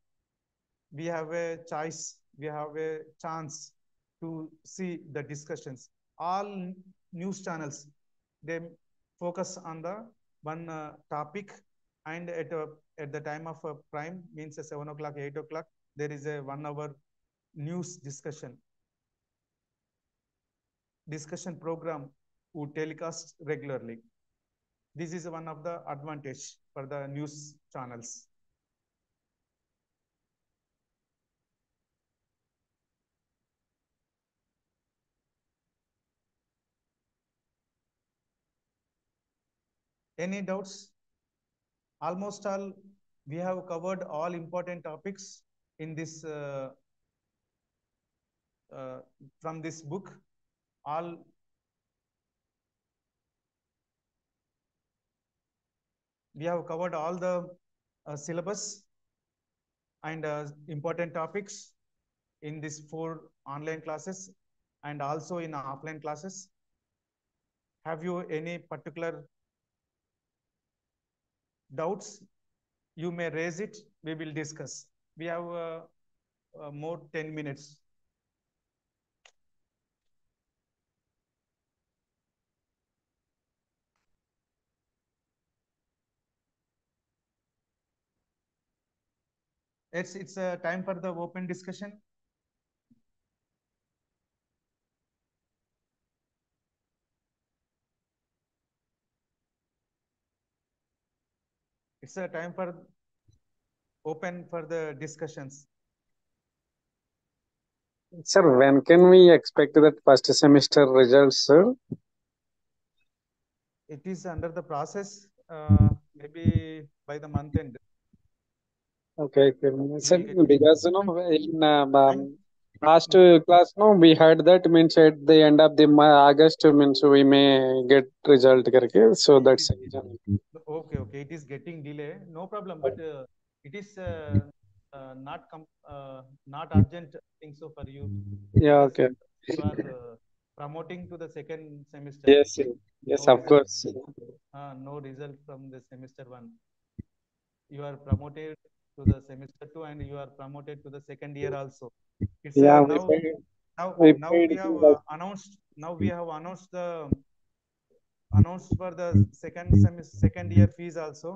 we have a choice, we have a chance to see the discussions. All news channels, they focus on the one topic, and at the time of prime, means 7 o'clock, 8 o'clock, there is a 1 hour news discussion program would telecast regularly. This is one of the advantage for the news channels. Any doubts? Almost all, we have covered all important topics in this from this book. All we have covered all the syllabus and important topics in these 4 online classes and also in offline classes. Have you any particular doubts? You may raise it, we will discuss. We have more 10 minutes. It's time for the open discussion. It's a time for open for the discussions. Sir, when can we expect that first semester results, sir? It is under the process, maybe by the month end. Okay, sir, get- because in And last class, no, we had that means at the end of the August means we may get result, करके. So that's the reason. okay, it is getting delay, no problem, but it is not urgent thing so for you. Yeah, Because okay. you are promoting to the second semester. Yes, yes, No of result, course. no result from the semester one. You are promoted to the semester two, and you are promoted to the second year also. It's Yeah, now we now paid we have like, announced. Now we have announced for the second year fees also.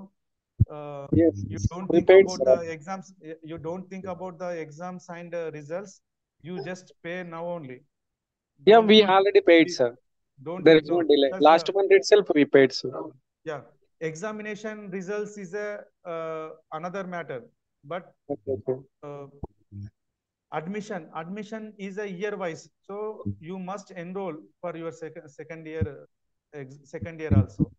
You yes, don't we think paid, about the sir. exams. You don't think about the exams and results. You just pay now only. Yeah, Don't we already paid, sir. don't There is no ignore, delay. because Last month itself we paid, sir. yeah, examination results is a another matter, but Okay, okay. uh, admission is a year wise, so you must enroll for your second year, second year also.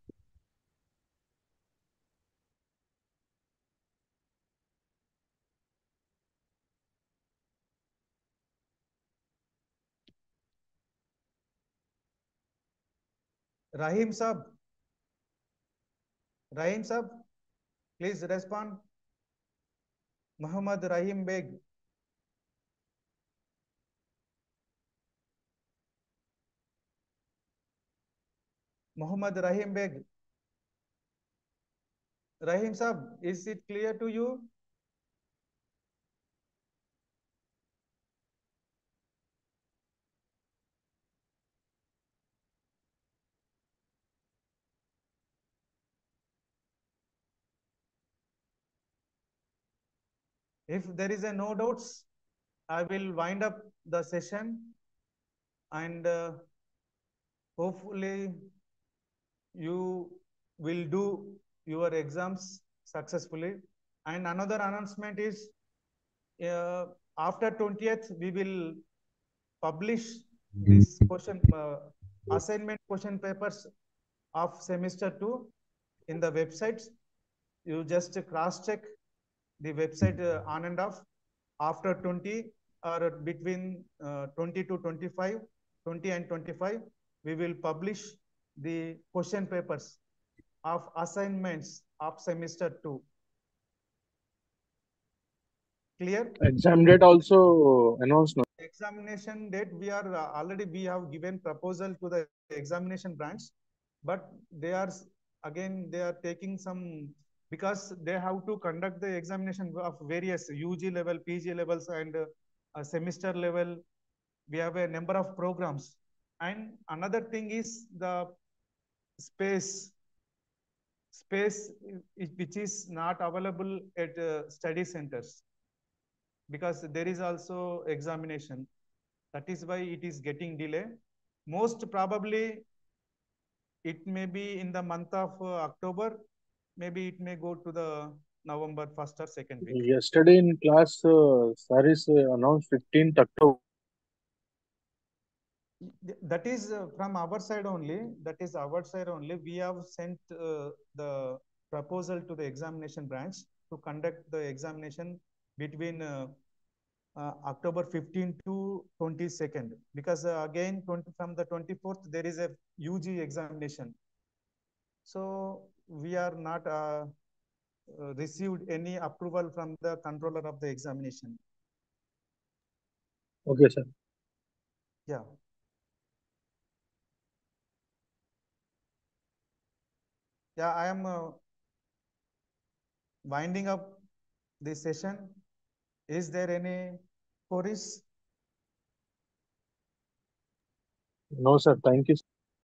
Rahim sab, Rahim sab, please respond. Muhammad Rahim Beg. Muhammad Rahim Beg. Rahim sab, is it clear to you? If there is a no doubts, I will wind up the session, and hopefully you will do your exams successfully. And another announcement is, uh, after 20th we will publish this question, assignment question papers of semester 2 in the websites. You just cross check the website on and off. After 20, or between 20 to 25, 20 and 25, we will publish the question papers of assignments of semester 2. Clear? Exam date also announced now. Examination date, we are already, we have given proposal to the examination branch, but they are again they are taking some, because they have to conduct the examination of various UG level, PG levels, and semester level. We have a number of programs, and another thing is the space which is not available at study centers, because there is also examination. That is why it is getting delay. Most probably it may be in the month of October. Maybe it may go to the November 1st or 2nd week. Yesterday in class, sir is announced 15th October. That is from our side only. That is our side only. We have sent the proposal to the examination branch to conduct the examination between October 15 to 22nd, because again 20, from the 24th there is a UG examination. So we are not received any approval from the controller of the examination. Okay, sir. Yeah. Yeah, I am winding up this session. Is there any queries? No, sir. Thank you.